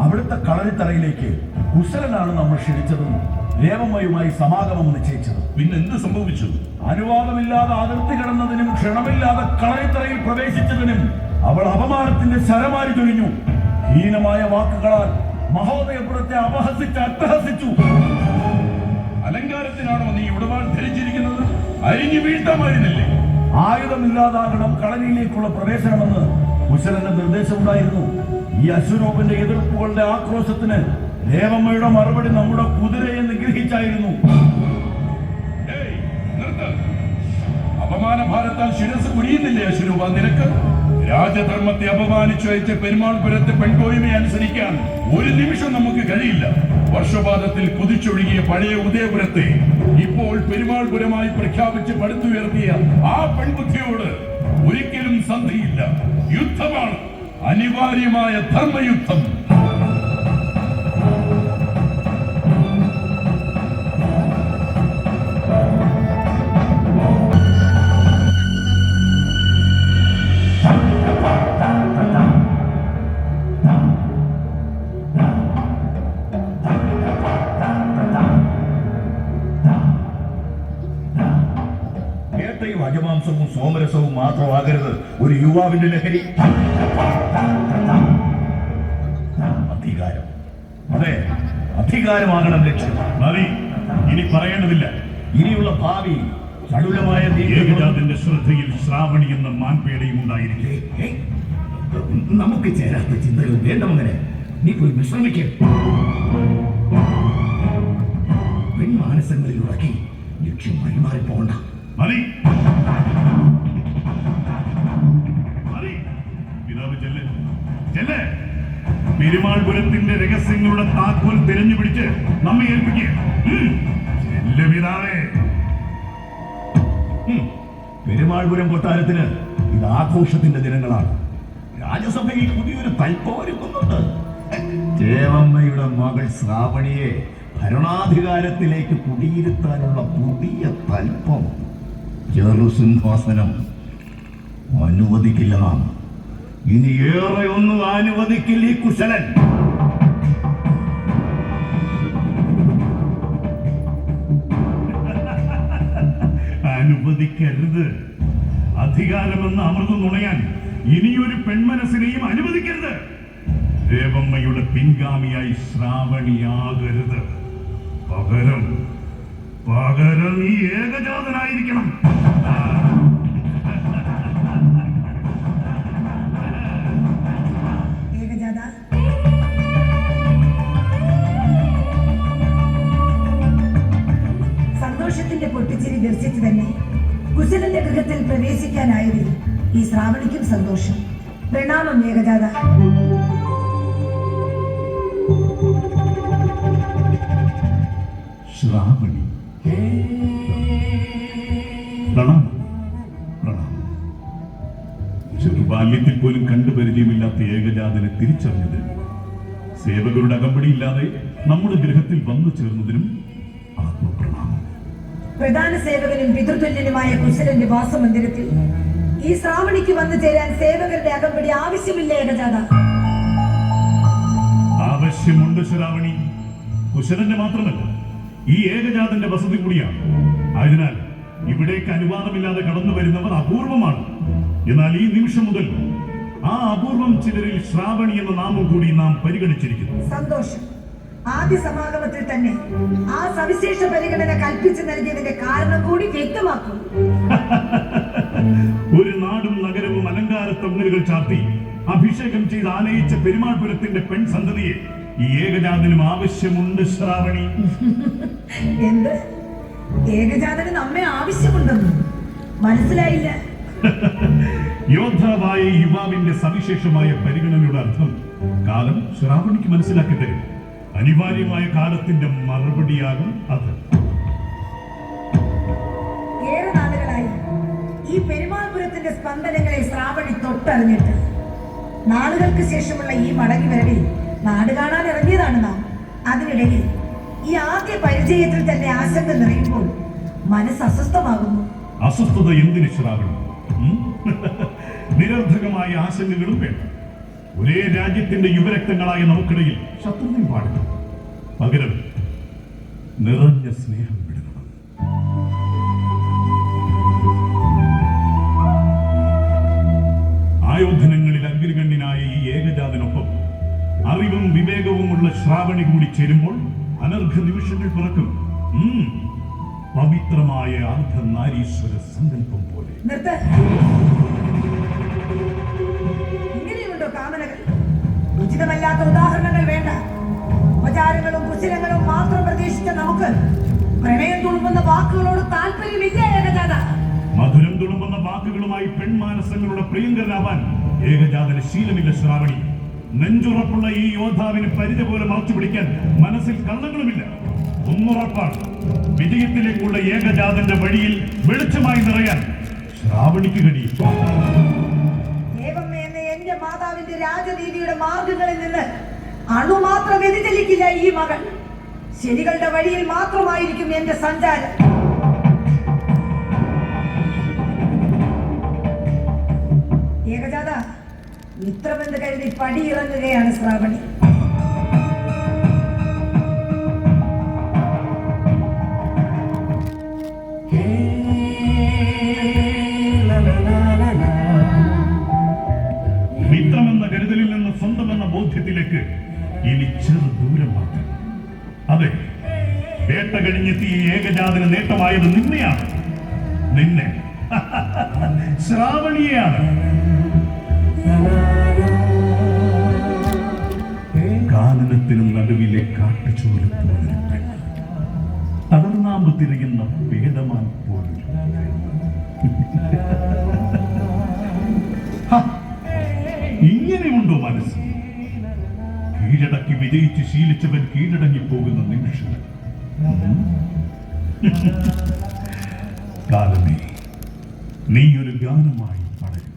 അവിടുത്തെ കളരിത്തറയിലേക്ക് കുശലനാണ് നമ്മൾ ക്ഷണിച്ചതും രേവമ്മയുമായി സമാഗമം നിശ്ചയിച്ചത്. പിന്നെന്ത് സംഭവിച്ചു? അനുവാദമില്ലാതെ അതിർത്തി കടന്നതിനും ക്ഷണമില്ലാതെ കളരിത്തറയിൽ പ്രവേശിച്ചതിനും അവൾ അപമാനത്തിന്റെ ശരമാരി ചൊരിഞ്ഞു. ഹീനമായ വാക്കുകളാൽ മഹോദയപുരത്തെ അപഹസിച്ച് അട്ടഹസിച്ചു. അലങ്കാരത്തിനാണോ നീ ഉടവാൾ ധരിച്ചിരിക്കുന്നത്? അരിഞ്ഞു വീഴ്ത്താമായിരുന്നില്ലേ? ആയുധമില്ലാതാകണം കളരിയിലേക്കുള്ള പ്രവേശനമെന്ന് കുശലന്റെ നിർദ്ദേശമുണ്ടായിരുന്നു. ഈ അശ്വരൂപന്റെ എതിർപ്പുകളുടെ ആക്രോശത്തിന് രേവമ്മയുടെ മറുപടി നമ്മുടെ കുതിരയെ നിഗ്രഹിച്ചായിരുന്നു. അപമാനഭാരത്താൽ ശിരസ് കുനിയുന്നില്ലേ അശ്വരൂപ നിനക്ക്? രാജധർമ്മത്തെ അപമാനിച്ചു അയച്ച പെരുമാൾപുരത്തെ പെൺകോയ്മയെ അനുസരിക്കാൻ ഒരു നിമിഷം നമുക്ക് കഴിയില്ല. വർഷപാതത്തിൽ കുതിച്ചൊഴുകിയ പഴയ ഉദയപുരത്തെ ഇപ്പോൾ പെരുമാൾപുരമായി പ്രഖ്യാപിച്ച് പടുത്തുയർത്തിയ ആ പെൺബുദ്ധിയോട് ഒരിക്കലും സന്ധിയില്ല. യുദ്ധമാണ്, അനിവാര്യമായ ധർമ്മയുദ്ധം. കേട്ടയും അജമാംസവും സോമരസവും മാത്രമാകരുത് ഒരു യുവാവിന്റെ ലഹരി. അധികാരം, അതെ, അധികാരമാകണം ലക്ഷ്യം. മതി, ഇനി പറയേണ്ടതില്ല. ഇനിയുള്ള ഭാവി ചടുലമായ ഏകജാതന്റെ ശ്രദ്ധയിൽ ശ്രാവണി എന്ന മാൻപേടയും ഉണ്ടായിരിക്കും. നമുക്ക് ചേരാത്ത ചിന്തകൾ വേണ്ടമങ്ങനെ. നീ പോയി വിശ്രമിക്ക. പെൺമാനസങ്ങളിൽ ഉറക്കി ലക്ഷ്യം വഴിമാറി പോകണ്ട. മതി, മതി. പിതാവ് ചെല്ല്, ചെല്ല്. പെരുമാൾപുരത്തിന്റെ രഹസ്യങ്ങളുടെ താക്കോൽ തിരഞ്ഞുപിടിച്ച് നമ്മെ ഏൽപ്പിക്കുക. ചെല്ല് പിതാവേ. പെരുമാൾപുരം കൊട്ടാരത്തിന് ഇത് ആഘോഷത്തിന്റെ ദിനങ്ങളാണ്. രാജസഭയിൽ പുതിയൊരു തൽപ്പം ഒരുക്കുന്നുണ്ട്. ദേവമ്മയുടെ മകൾ ശ്രാവണിയെ ഭരണാധികാരത്തിലേക്ക് കുടിയിരുത്താനുള്ള പുതിയ തൽപ്പം. ചെറുസിംഹാസനം അനുവദിക്കില്ല നാം. ഇനി ഏറെ ഒന്നും അനുവദിക്കില്ല ഈ കുശലൻ. അനുവദിക്കരുത്. അധികാരമെന്ന് അമൃതം നുണയാൻ ഇനിയൊരു പെൺമനസ്സിനെയും അനുവദിക്കരുത്. രേവമ്മയുടെ പിൻഗാമിയായി ശ്രാവണിയാകരുത്. പകരം ഈ ഏകജാതനായിരിക്കണം. ഏകജാത, സന്തോഷത്തിന്റെ പൊട്ടിച്ചിരി ദർശിച്ചു തന്നെ കുശലന്റെ ഗൃഹത്തിൽ പ്രവേശിക്കാനായതിൽ ഈ ശ്രാവണിക്കും സന്തോഷം. പ്രണാമം ഏകജാത. ശ്രാവണി, പ്രണാമം, പ്രണാമം. ചെറുബാല്യത്തിൽ പോലും കണ്ടുപരിചയമില്ലാത്ത ഏകജാതനെ തിരിച്ചറിഞ്ഞത്, സേവകരുടെ അകമ്പടിയില്ലാതെ നമ്മുടെ ഗൃഹത്തിൽ വന്നു ചേർന്നതിനും ആത്മപ്രണാമം. പ്രധാന സേവകനും പിതൃതുല്യനുമായ കുശലന്റെ വാസമന്ദിരത്തിൽ ഈ ശ്രാവണിക്ക് വന്നു ചേരാൻ സേവകരുടെ അകമ്പടി ആവശ്യമില്ല ഏകജാത. ആവശ്യമുണ്ട് ശ്രാവണി. കുശലന്റെ മാത്രമല്ല, ഈ ഏകജാതന്റെ വസതി കൂടിയാണ്. ആയതിനാൽ ഇവിടേക്ക് അനുവാദമില്ലാതെ കടന്നു വരുന്നവർ അപൂർവമാണ്. എന്നാൽ ഈ നിമിഷം മുതൽ ആ അപൂർവം ചിലരിൽ ശ്രാവണി എന്ന നാമം കൂടി നാം പരിഗണിച്ചിരിക്കുന്നു. സന്തോഷം. ആദ്യ സമാഗമത്തിൽ തന്നെ ആ സവിശേഷ പരിഗണന കൽപ്പിച്ചു നൽകിയതിന്റെ കാരണം കൂടി വ്യക്തമാക്കും. ഒരു നാടും നഗരവും അലങ്കാര തൊങ്ങലുകൾ ചാർത്തി അഭിഷേകം ചെയ്ത് ആനയിച്ച പെരുമാൾപുരത്തിന്റെ പെൺസന്തതിയെ ഈ ഏകജാതനും ആവശ്യമുണ്ട് ശ്രാവണി. എന്ത്? ഏകജാതന് നമ്മെ ആവശ്യമുണ്ടെന്ന് മനസ്സിലായില്ല. യോദ്ധാവായ യുവാവിന്റെ സവിശേഷമായ പരിഗണനയുടെ അർത്ഥം കാലം ശ്രാവണിക്ക് മനസ്സിലാക്കി തരും. അനിവാര്യമായ കാലത്തിന്റെ മറുപടിയാകും അത്. ഏറെ നാളുകളായി ഈ പെരുമാൾപുരത്തിന്റെ സ്പന്ദനങ്ങളെ ശ്രാവണി തൊട്ടറിഞ്ഞിട്ട്. നാളുകൾക്ക് ശേഷമുള്ള ഈ മടങ്ങി വരവിൽ നാട് കാണാൻ ഇറങ്ങിയതാണ് നാം. അതിനിടയിൽ ഈ ആദ്യ പരിചയത്തിൽ തന്നെ ആശങ്ക നിറയുമ്പോൾ മനസ്സ് അസ്വസ്ഥമാകുന്നു. അസ്വസ്ഥത എന്തിന് ശ്രാവണി? നിരർത്ഥകമായ ആശങ്കകളും വേണ്ട. ഒരേ രാജ്യത്തിന്റെ യുവരക്തങ്ങളായ നമുക്കിടയിൽ ശത്രുതയും പാടില്ല. പകരം നിറഞ്ഞ സ്നേഹം വിടണം. ആയോധനങ്ങളിൽ അഗ്രഗണ്യനായ ഈ ഏകജാതനൊപ്പം അറിവും വിവേകവുമുള്ള ശ്രാവണി കൂടി ചേരുമ്പോൾ അനർഘ നിമിഷങ്ങൾ പിറക്കും. പവിത്രമായ അർദ്ധനാരീശ്വര സങ്കല്പം പോലെ. ഇങ്ങനെയുണ്ടോ കാമനകൾ? ഉചിതമല്ലാത്ത ഉദാഹരണങ്ങൾ വേണ്ട. ഉപചാരങ്ങളും കുശലങ്ങളും മാത്രം പ്രതീക്ഷിച്ച നമുക്ക് പ്രണയം തുളുമ്പുന്ന വാക്കുകളോട് താല്പര്യമില്ല ഏകജാത. മധുരം തുളുമ്പുന്ന വാക്കുകളുമായി പെൺമാനസങ്ങളുടെ പ്രിയങ്കരനാവാൻ ഏകജാതന് ശീലമില്ല ശ്രാവണി. നെഞ്ചുറപ്പുള്ള ഈ യോദ്ധാവിന് പരിധി പോലെ മറച്ചു പിടിക്കാൻ മനസ്സിൽ കള്ളങ്ങളുമില്ല. ഒന്നുറപ്പാണ്, വിജയത്തിലേക്കുള്ള ഏകജാതന്റെ വഴിയിൽ വെളിച്ചമായി നിറയാൻ ശ്രാവണിക്ക് കഴിയും. എന്റെ മാതാവിന്റെ രാജനീതിയുടെ മാർഗങ്ങളിൽ നിന്ന് അണുമാത്രം വ്യതിചലിക്കില്ല ഈ മകൾ. ശരികളുടെ വഴിയിൽ മാത്രമായിരിക്കും എന്റെ സഞ്ചാരം. ഏകജാത മിത്രമെന്ന് കരുതി പടിയിറങ്ങുകയാണ് ശ്രാവണി. മിത്രമെന്ന കരുതലിൽ നിന്ന് സ്വന്തമെന്ന ബോധ്യത്തിലേക്ക് ഇനി ചെറു ദൂരം മാത്രം. അതെ, വേട്ട കഴിഞ്ഞെത്തിയ ഏകജാതന് നേട്ടമായത് നിന്നെയാണ്. നിന്നെ ശ്രാവണിയാണ്. കാനനത്തിനും നടുവിലെ കാട്ടുചോലത്തോടെ തളർന്നാമ്പ് തിരയുന്ന ഭേദമാൻ പോലും. ഇങ്ങനെയുണ്ടോ മനസ്സ്? കീഴടക്കി വിജയിച്ച് ശീലിച്ചവൻ കീഴടങ്ങി പോകുന്ന നിമിഷം. കാലമേ, നീ ഒരു ഗാനമായി പടരും.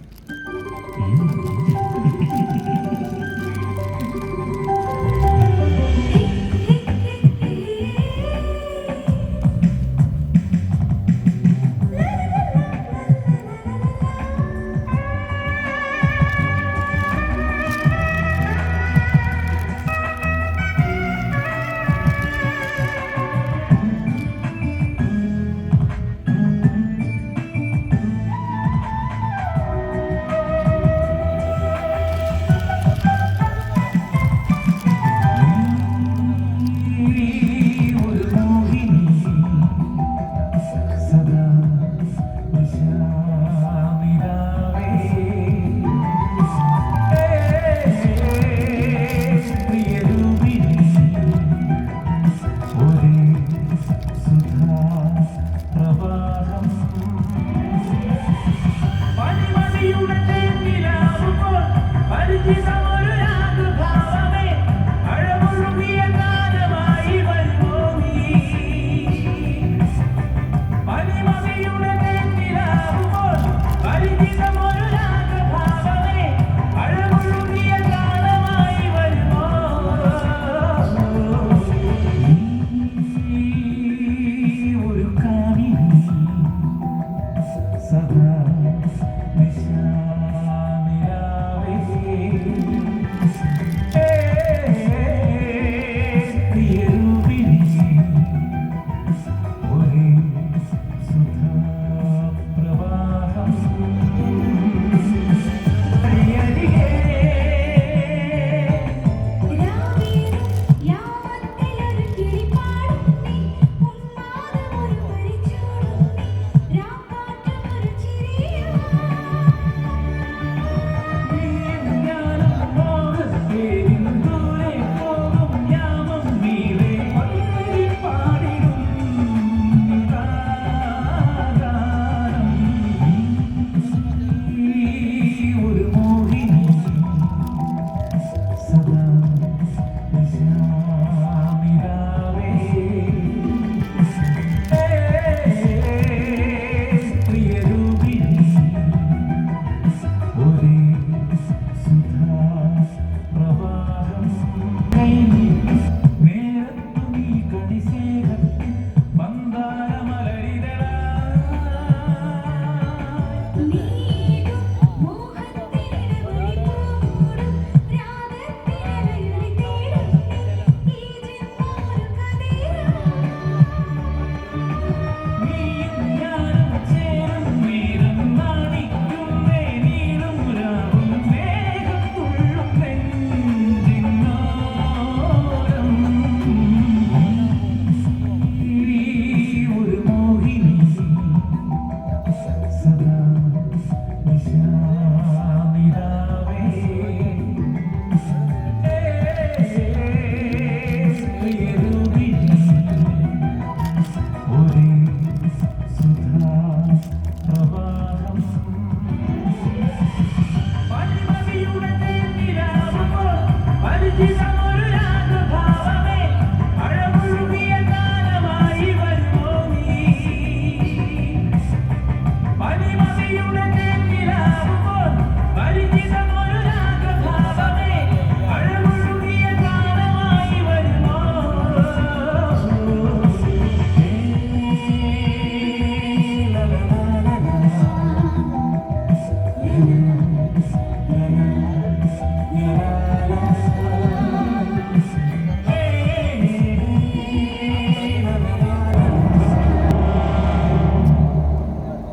സദാ നിശാനിലാവേ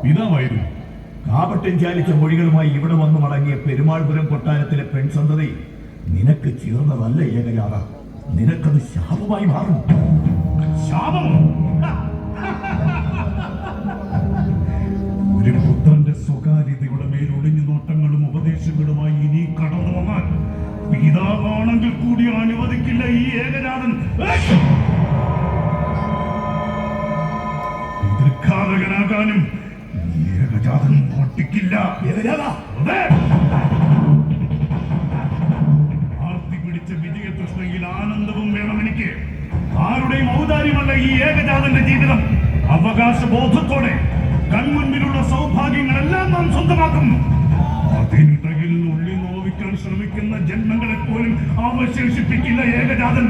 പിതാവായിരുന്നു. കാപട്യം ചാലിച്ച മൊഴികളുമായി ഇവിടെ വന്നു മടങ്ങിയ പെരുമാൾപുരം കൊട്ടാരത്തിലെ പെൺസന്തതി നിനക്ക് ചേർന്നതല്ല ഏകജാത, നിനക്കത് ശാപമായി മാറും. ശാപം? ഒരു പുത്രന്റെ സ്വകാര്യതയുടെ മേൽ ഒളിഞ്ഞു നോട്ടങ്ങളും ഉപദേശങ്ങളുമായി ഇനി കടന്നു വന്നാൽ പിതാവാണെങ്കിൽ കൂടി അനുവദിക്കില്ല ഈ ഏകജാതൻ. പിതൃഘാതകനാകാനും ഏകജാതൻ പൊട്ടിക്കില്ല. ആർത്തി പിടിച്ച വിജയതൃഷ്ണയിൽ ആനന്ദവും വേണം എനിക്ക്. ആരുടെയും ഔദാര്യമല്ല ഈ ഏകജാതന്റെ ജീവിതം. അവകാശബോധത്തോടെ കൺമുൻപിലുള്ള സൗഭാഗ്യങ്ങളെല്ലാം നാം സ്വന്തമാക്കും. അതിനിടയിൽ ഉള്ളി നോവിക്കാൻ ശ്രമിക്കുന്ന ജന്മങ്ങളെ പോലും അവശേഷിപ്പിക്കില്ല ഏകജാതൻ.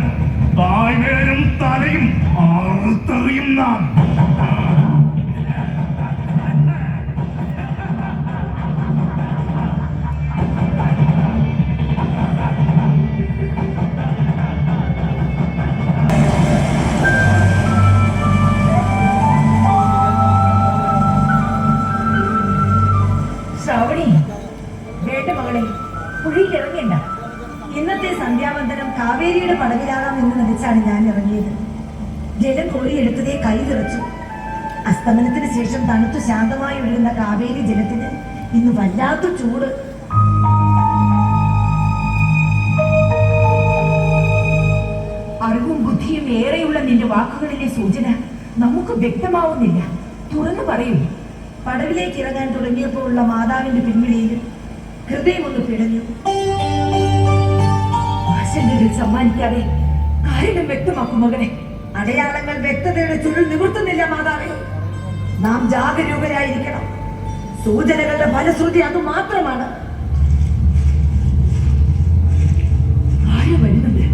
തായ്വേരും തലയും ആർത്തറിയും നാം. ശ്രാവണി, വേണ്ട മകളെ, പുഴയിൽ ഇറങ്ങേണ്ട. ഇന്നത്തെ സന്ധ്യാവന്തനം കാവേരിയുടെ പടവിലാകാം എന്ന് നടിച്ചാണ് ഞാൻ ഇറങ്ങിയത്. ജലം കോരിയെടുത്തതേ കൈ വിറച്ചു. അസ്തമനത്തിന് ശേഷം തണുത്തു ശാന്തമായി ഒഴുകുന്ന കാവേരി ജലത്തിന് ഇന്ന് വല്ലാത്ത ചൂട്. അറിവും ബുദ്ധിയും ഏറെയുള്ള നിന്റെ വാക്കുകളിലെ സൂചന നമുക്ക് വ്യക്തമാവുന്നില്ല. തുറന്നു പറയൂ. പടവിലേക്ക് ഇറങ്ങാൻ തുടങ്ങിയപ്പോൾ ഉള്ള മാതാവിന്റെ പിൻവിളിയിൽ ഹൃദയം ഒന്ന് പിടഞ്ഞു. ആശങ്കകൾ സമ്മാനിക്കാതെ കാരണം വ്യക്തമാക്കും മകനെ. അടയാളങ്ങൾ വ്യക്തതയുടെ ചുരുൾ നിവർത്തുന്നില്ല മാതാവേ. നാം ജാഗരൂകരായിരിക്കണം. സൂചനകളുടെ ഫലശ്രുതി അത് മാത്രമാണ്. ആര് വരുന്നുണ്ട്?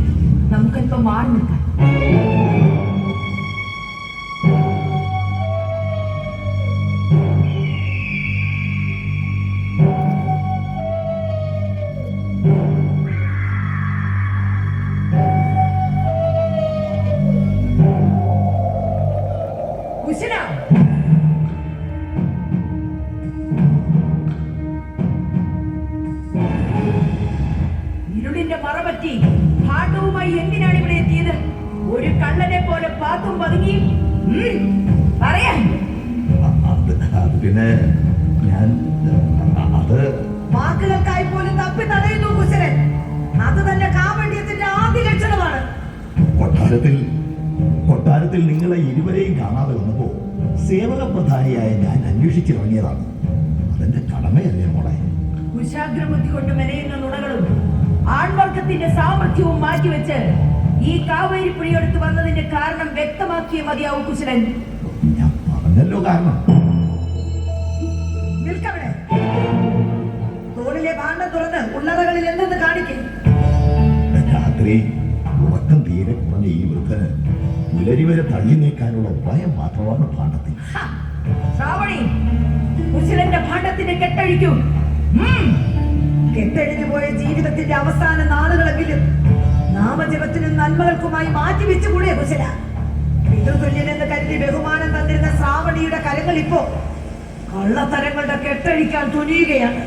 നമുക്കല്പം മാറി നിൽക്കാം. ഇരുളിന്റെ മറപറ്റി ഭാണ്ഡവുമായി എന്തിനാണ് ഇവിടെ എത്തിയത്? ഒരു കള്ളനെ പോലെ പാത്തും പതുങ്ങി പറയാൻ. പിന്നെ ഞാൻ അത് വാക്കുകൾക്കായി പോലും തപ്പി തടയുന്നു കുശലൻ. അത് തന്നെ കാപട്യത്തിന്റെ ആദ്യ ലക്ഷണമാണ്. കൊട്ടാരത്തിൽ നിങ്ങളെ ഇരുവരെയും കാണാതെ വന്നപ്പോ സേവക പ്രധാനിയായ ഞാൻ അന്വേഷിച്ചിറങ്ങിയതാണ്. അതെന്റെ കടമയല്ലേ മോളെ. കുശാഗ്രബുദ്ധി കൊണ്ട് മെനയുന്ന നുണകളും ആൺവർഗത്തിന്റെ സാമർഥ്യവും മാറ്റിവെച്ച് ഈ കാവേരി പുഴയെടുത്ത് വന്നതിന്റെ കാരണം വ്യക്തമാക്കിയ മതിയാവും കുശലൻ. ഞാൻ പറഞ്ഞല്ലോ കാരണം. നിൽക്കവിടെ. തോളിലെ ഭാണ്ഡം തുറന്ന് ഉള്ളറകളിൽ എന്തെന്ന് കാണിക്കും. രാത്രി ഉറക്കം തീരെ കുറഞ്ഞ ഈ വൃദ്ധന് പുലരി വരെ തള്ളി നീക്കാനുള്ള ഉപായം മാത്രമാണ് ഭാണ്ഡത്തിൽ. ശ്രാവണി, കുശലന്റെ ഭാണ്ഡത്തിന്റെ കെട്ടഴിക്കൂ. കെട്ടഴിഞ്ഞു പോയ ജീവിതത്തിന്റെ അവസാന നാളുകളെങ്കിലും നാമജപത്തിനും നന്മകൾക്കുമായി മാറ്റിവെച്ചുകൂടെ കുശല? പിതൃതുല്യനെന്ന് കരുതി ബഹുമാനം തന്നിരുന്ന ശ്രാവണിയുടെ കരങ്ങൾ ഇപ്പോ കള്ളത്തരങ്ങളുടെ കെട്ടഴിക്കാൻ തുനിയുകയാണ്.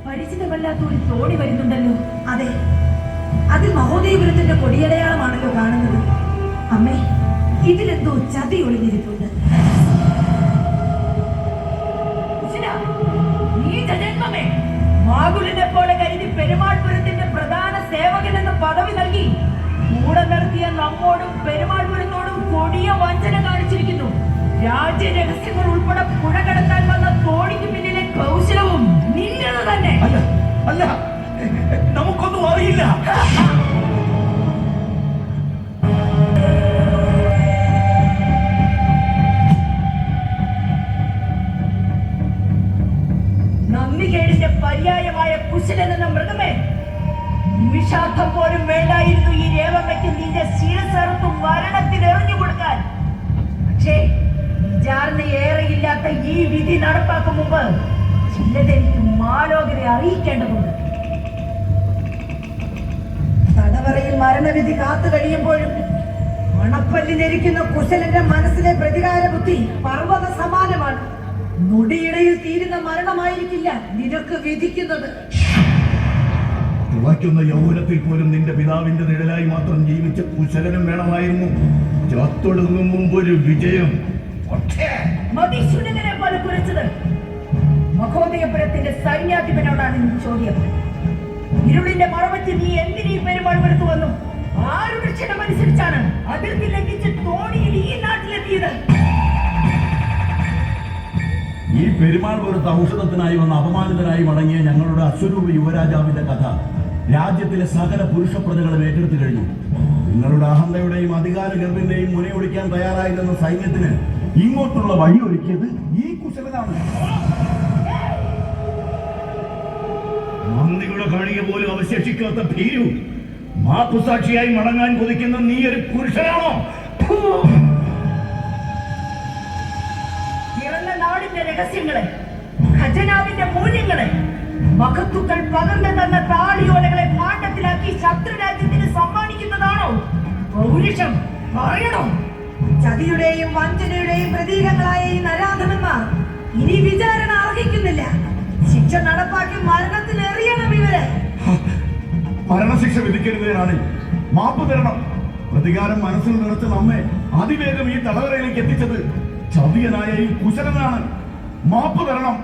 പരിചിതമല്ലാത്തൊരു തോണി വരുന്നുണ്ടല്ലോ. അതെ, അതിൽ മഹോദയപുരത്തിന്റെ കൊടിയടയാളമാണല്ലോ കാണുന്നത്. അമ്മേ, ഇതിലെന്തോ ചതി ഒളിഞ്ഞിരിപ്പുണ്ട്. ജന്മമേ, മാകുലിനെ പോലെ കരുതി പെരുമാൾപുരത്തിന്റെ പ്രധാന സേവകൻ എന്ന പദവി നൽകി കൂടെ നിർത്തിയ നമ്മോടും പെരുമാൾപുരത്തോടും കൊടിയ വഞ്ചന കാണിച്ചിരിക്കുന്നു. രാജ്യരഹസ്യങ്ങൾ ഉൾപ്പെടെ പുഴ കടത്താൻ വന്ന തോണിക്ക് പിന്നിലെ കൗശലവും നിന്നത് തന്നെ. അല്ല അല്ല, നമുക്കൊന്നും അറിയില്ല. നന്ദികേടിന്റെ പര്യായമായ കുശലൻ എന്ന മൃഗമേ, നിമിഷാർത്ഥം പോലും വേണ്ടായിരുന്നു ഈ രേവമ്മയ്ക്ക് നിന്റെ ശിരസറുത്ത് മരണത്തിൽ എറിഞ്ഞു കൊടുക്കാൻ. പക്ഷേ വിചാരണയേറെയില്ലാത്ത ഈ വിധി നടപ്പാക്കും മുമ്പ് ചിലതെനിക്ക് മാലോകരെ അറിയിക്കേണ്ടതുണ്ട്. തടവറയിൽ മരണവിധി കാത്തു കഴിയുമ്പോഴും മണപ്പല്ലിലിരിക്കുന്ന കുശലന്റെ മനസ്സിലെ പ്രതികാര ബുദ്ധി പർവ്വത സമാനമാണ്. നൊടിയിടയിൽ തീരുന്ന മരണമായിരിക്കില്ല നിനക്ക് വിധിക്കുന്നത്. തിളയ്ക്കുന്ന യൗവനത്തിൽ പോലും നിന്റെ പിതാവിന്റെ നിഴലായി മാത്രം ജീവിച്ച കുശലനും വേണമായിരുന്നു ചത്തൊടുങ്ങും മുമ്പ് ഒരു വിജയം. മതിശൂന്യനെ പോലെ കുരച്ചത് മഹോദയപുരത്തിന്റെ സൈന്യാധിപനോടാണ് ഈ ചോദ്യം. ഇരുളിന്റെ മറവച്ച് നീ എന്തിനീ പെരുമാൾപുരത്ത് വന്നു? ആരുടെ ക്ഷണമനുസരിച്ചാണ് അതിർത്തി ലംഘിച്ച് തോണിയിൽ ഈ നാട്ടിലെത്തിയത്? ഈ പെരുമാൾപുരത്ത് ഔഷധത്തിനായി വന്ന അപമാനിതനായി മടങ്ങിയ ഞങ്ങളുടെ അശ്വരൂപ യുവരാജാവിന്റെ കഥ രാജ്യത്തിലെ സകല പുരുഷ പ്രജകളും ഏറ്റെടുത്തു കഴിഞ്ഞു. നിങ്ങളുടെ അഹന്തയുടെയും അധികാര ഗർഭിന്റെയും മുനയൊടിക്കാൻ തയ്യാറായിരുന്ന സൈന്യത്തിന് ഇങ്ങോട്ടുള്ള വഴി ഒരുക്കിയത് ഈ കുശലനാണ്. നന്ദിയുടെ കാണിക പോലും അവശേഷിക്കാത്ത ഭീരു, മാപ്പുസാക്ഷിയായി മടങ്ങാൻ കൊതിക്കുന്ന നീ ഒരു പുരുഷനാണോ? പിറന്ന നാടിന്റെ രഹസ്യങ്ങളെ, ഖജനാവിന്റെ മൂല്യങ്ങളെ, മഹത്തുക്കൾ പകർന്നു തന്ന താളിയോലകളെ പാണ്ഡത്തിലാക്കി ശത്രുരാജ്യത്തിന് സമ്മാനിക്കുന്നതാണോ പൗരുഷം? പറയണോ? ചതിയുടെയും വഞ്ചനയുടെയും പ്രതീകങ്ങളായ ഈ നരാധമന്മാർ ഇനി വിചാരണ അർഹിക്കുന്നില്ല. ശിക്ഷ നടപ്പാക്കി മരണത്തിൽ എറിയണം ഇവരെ. മരണശിക്ഷ വിധിക്കരുതേനാണ്. മാപ്പ് തരണം. പ്രതികാരം മനസ്സിൽ നിറച്ച് നമ്മെ അതിവേഗം ഈ തടവറയിലേക്ക് എത്തിച്ചത് ചതിയനായ ഈ കുശലനാണ്. മാപ്പ് തരണം.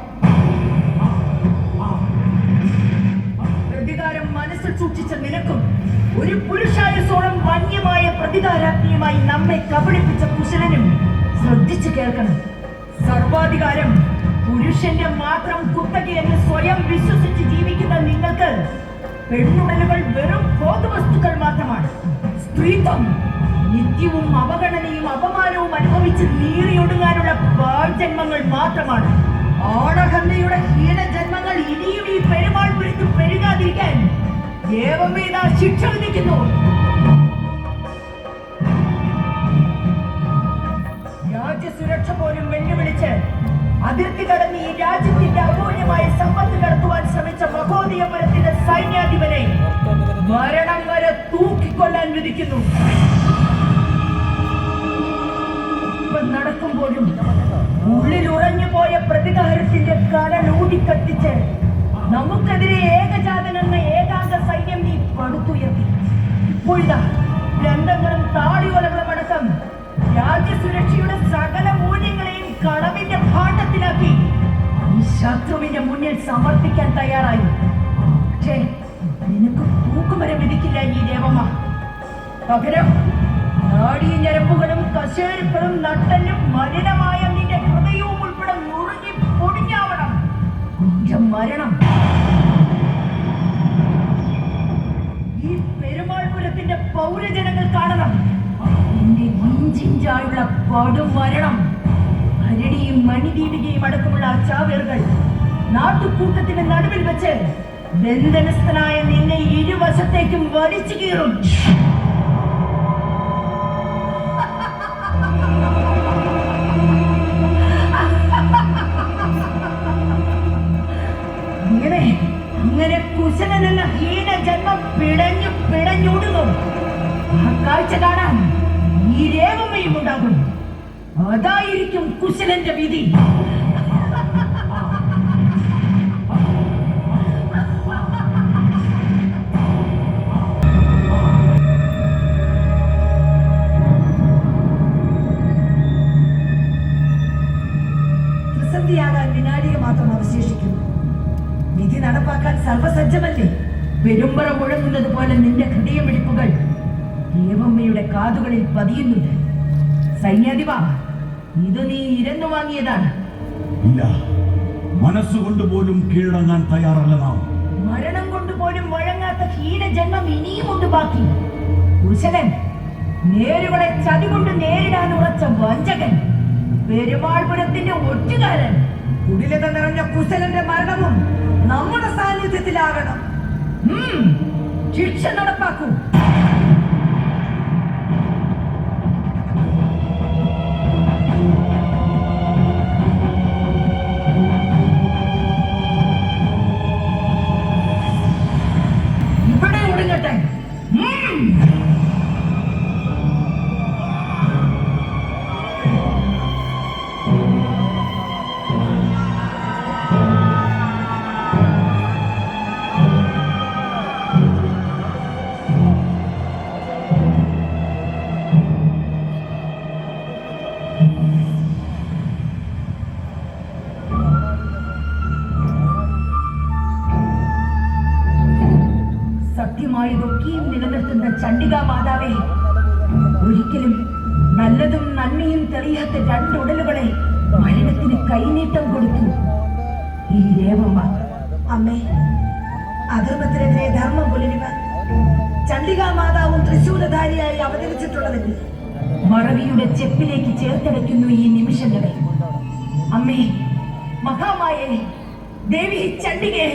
പ്രതികാരം മനസ്സിൽ സൂക്ഷിച്ച നിനക്കും ഒരു പുരുഷായുസോളം വന്യമായ പ്രതികാരാഗ്നിയുമായി നമ്മെ കബളിപ്പിച്ച കുശലനും ശ്രദ്ധിച്ചു കേൾക്കണം. സർവാധികാരം പുരുഷന്റെ മാത്രം കുത്തകയെന്ന് സ്വയം വിശ്വസിച്ച് ജീവിക്കുന്ന നിങ്ങൾക്ക് പെണ്ണുടലുകൾ വെറും ബോധവസ്തുക്കൾ മാത്രമാണ്. സ്ത്രീത്വം നിത്യവും അവഗണനയും അപമാനവും അനുഭവിച്ച് നീറിയൊടുങ്ങാനുള്ള പാഴ്ജന്മങ്ങൾ മാത്രമാണ്. ആണഹന്തയുടെ ഹീനജന്മങ്ങൾ ഇനിയും ഈ പെരുമാൾപുരത്ത് പെരുകാതിരിക്കാൻ ദേവമേത ശിക്ഷ വിധിക്കുന്നു. രാജ്യസുരക്ഷ പോലും വെല്ലുവിളിച്ച് അതിർത്തി കടന്ന് ഈ രാജ്യത്തിന്റെ അമൂല്യമായ സമ്പത്ത് കടത്തുവാൻ ശ്രമിച്ച മഹോദയപുരത്തിന്റെ സൈന്യാധിപനെ മരണം വരെ തൂക്കിക്കൊല്ലാൻ വിധിക്കുന്നു. നടക്കുമ്പോഴും ഉള്ളിൽ ഉറഞ്ഞു പോയ പ്രതികാരത്തിന്റെ കടൽ ഊതിക്കത്തിച്ച് നമുക്കെതിരെ ഏകജാതൻ എന്ന ഏകാന്ത സൈന്യം നീ പടുത്തുയർത്തി. ഇപ്പോഴിതാ ഗ്രന്ഥങ്ങളും താളിയോലകളും അടക്കം രാജ്യസുരക്ഷയുടെ സകല മൂല്യങ്ങളെയും കളവിന്റെ ഭാണ്ഡത്തിലാക്കി ഈ ശത്രുവിന്റെ മുന്നിൽ സമർപ്പിക്കാൻ തയ്യാറായി. പക്ഷേ നിനക്ക് തൂക്കുമരം വിധിക്കില്ല ഈ ദേവമ്മ. പകരം നാടീ ഞരമ്പുകളും കശേരുക്കളും നട്ടലും മലിനമായ നിന്റെ ഹൃദയവും ഉൾപ്പെടെ നുറുങ്ങി പൊടിഞ്ഞാവണം നിന്റെ മരണം. ഈ പെരുമാൾപുരത്തിന്റെ പൗരജനങ്ങൾ കാണണം നിന്റെ ഇഞ്ചിഞ്ചായുള്ള പടുമരണം. ഭരണിയും മണിദീപികയും അടക്കമുള്ള ചാവേറുകൾ നാട്ടുകൂട്ടത്തിന്റെ നടുവിൽ വെച്ച് ബന്ധനസ്ഥനായ നിന്നെ ഇരുവശത്തേക്കും വലിച്ചു കീറും. അങ്ങനെ കുശലൻ എന്ന ഹീനജന്മം പിടഞ്ഞൊടുങ്ങും. ആ കാഴ്ച കാണാൻ ഈ രേവമ്മയും ഉണ്ടാകും. അതായിരിക്കും കുശലന്റെ വിധി. പ്രതിസന്ധിയാകാൻ വിനാഴിക മാത്രം അവശേഷിക്കുന്നു. വിധി നടപ്പാക്കാൻ സർവസജ്ജമല്ലേ? പെരുമ്പറ മുഴങ്ങുന്നത് പോലെ നിന്റെ ഹൃദയമിടിപ്പുകൾ ദേവമ്മയുടെ കാതുകളിൽ പതിയുന്നുണ്ട്. സൈന്യാധിപ, ഇത് നീ ഇരന്നു വാങ്ങിയതാണ്. ഇല്ല, മനസ്സുകൊണ്ട് പോലും കീഴടങ്ങാൻ തയ്യാറല്ല നാം. മരണം കൊണ്ടുപോലും വഴങ്ങാത്ത ഹീനജന്മം ഇനിയുമുണ്ട് ബാക്കി. കുശലൻ, നേരുകളെ ചതികൊണ്ട് നേരിടാൻ ഉറച്ച വഞ്ചകൻ, പെരുമാൾപുരത്തിന്റെ ഒറ്റുകാരൻ. കുടിലത നിറഞ്ഞ കുശലന്റെ മരണവും നമ്മുടെ സാന്നിധ്യത്തിലാകണം. ശിക്ഷ നടപ്പാക്കൂ. ഇവിടെ ഒടുങ്ങട്ടെ. സത്യമായതൊക്കെയും നിലനിർത്തുന്ന ചണ്ഡികാ മാതാവേ, ഒരിക്കലും നല്ലതും നന്മയും തെളിയാത്ത രണ്ടുടലുകളെ മരണത്തിന് കൈനീട്ടം കൊടുത്തു ഈ ദേവമ്മ. അമ്മേ, അധർമ്മത്തിനെതിരെ ധർമ്മം പുലരുവാൻ ചണ്ഡികാ മാതാവും തൃശൂലധാരിയായി അവതരിച്ചിട്ടുള്ളതല്ലേ? മറവിയുടെ ചെപ്പിലേക്ക് ചേർത്തടയ്ക്കുന്നു ഈ നിമിഷങ്ങളെ. അമ്മേ, മഹാമായേ, ദേവി ചണ്ഡികേ,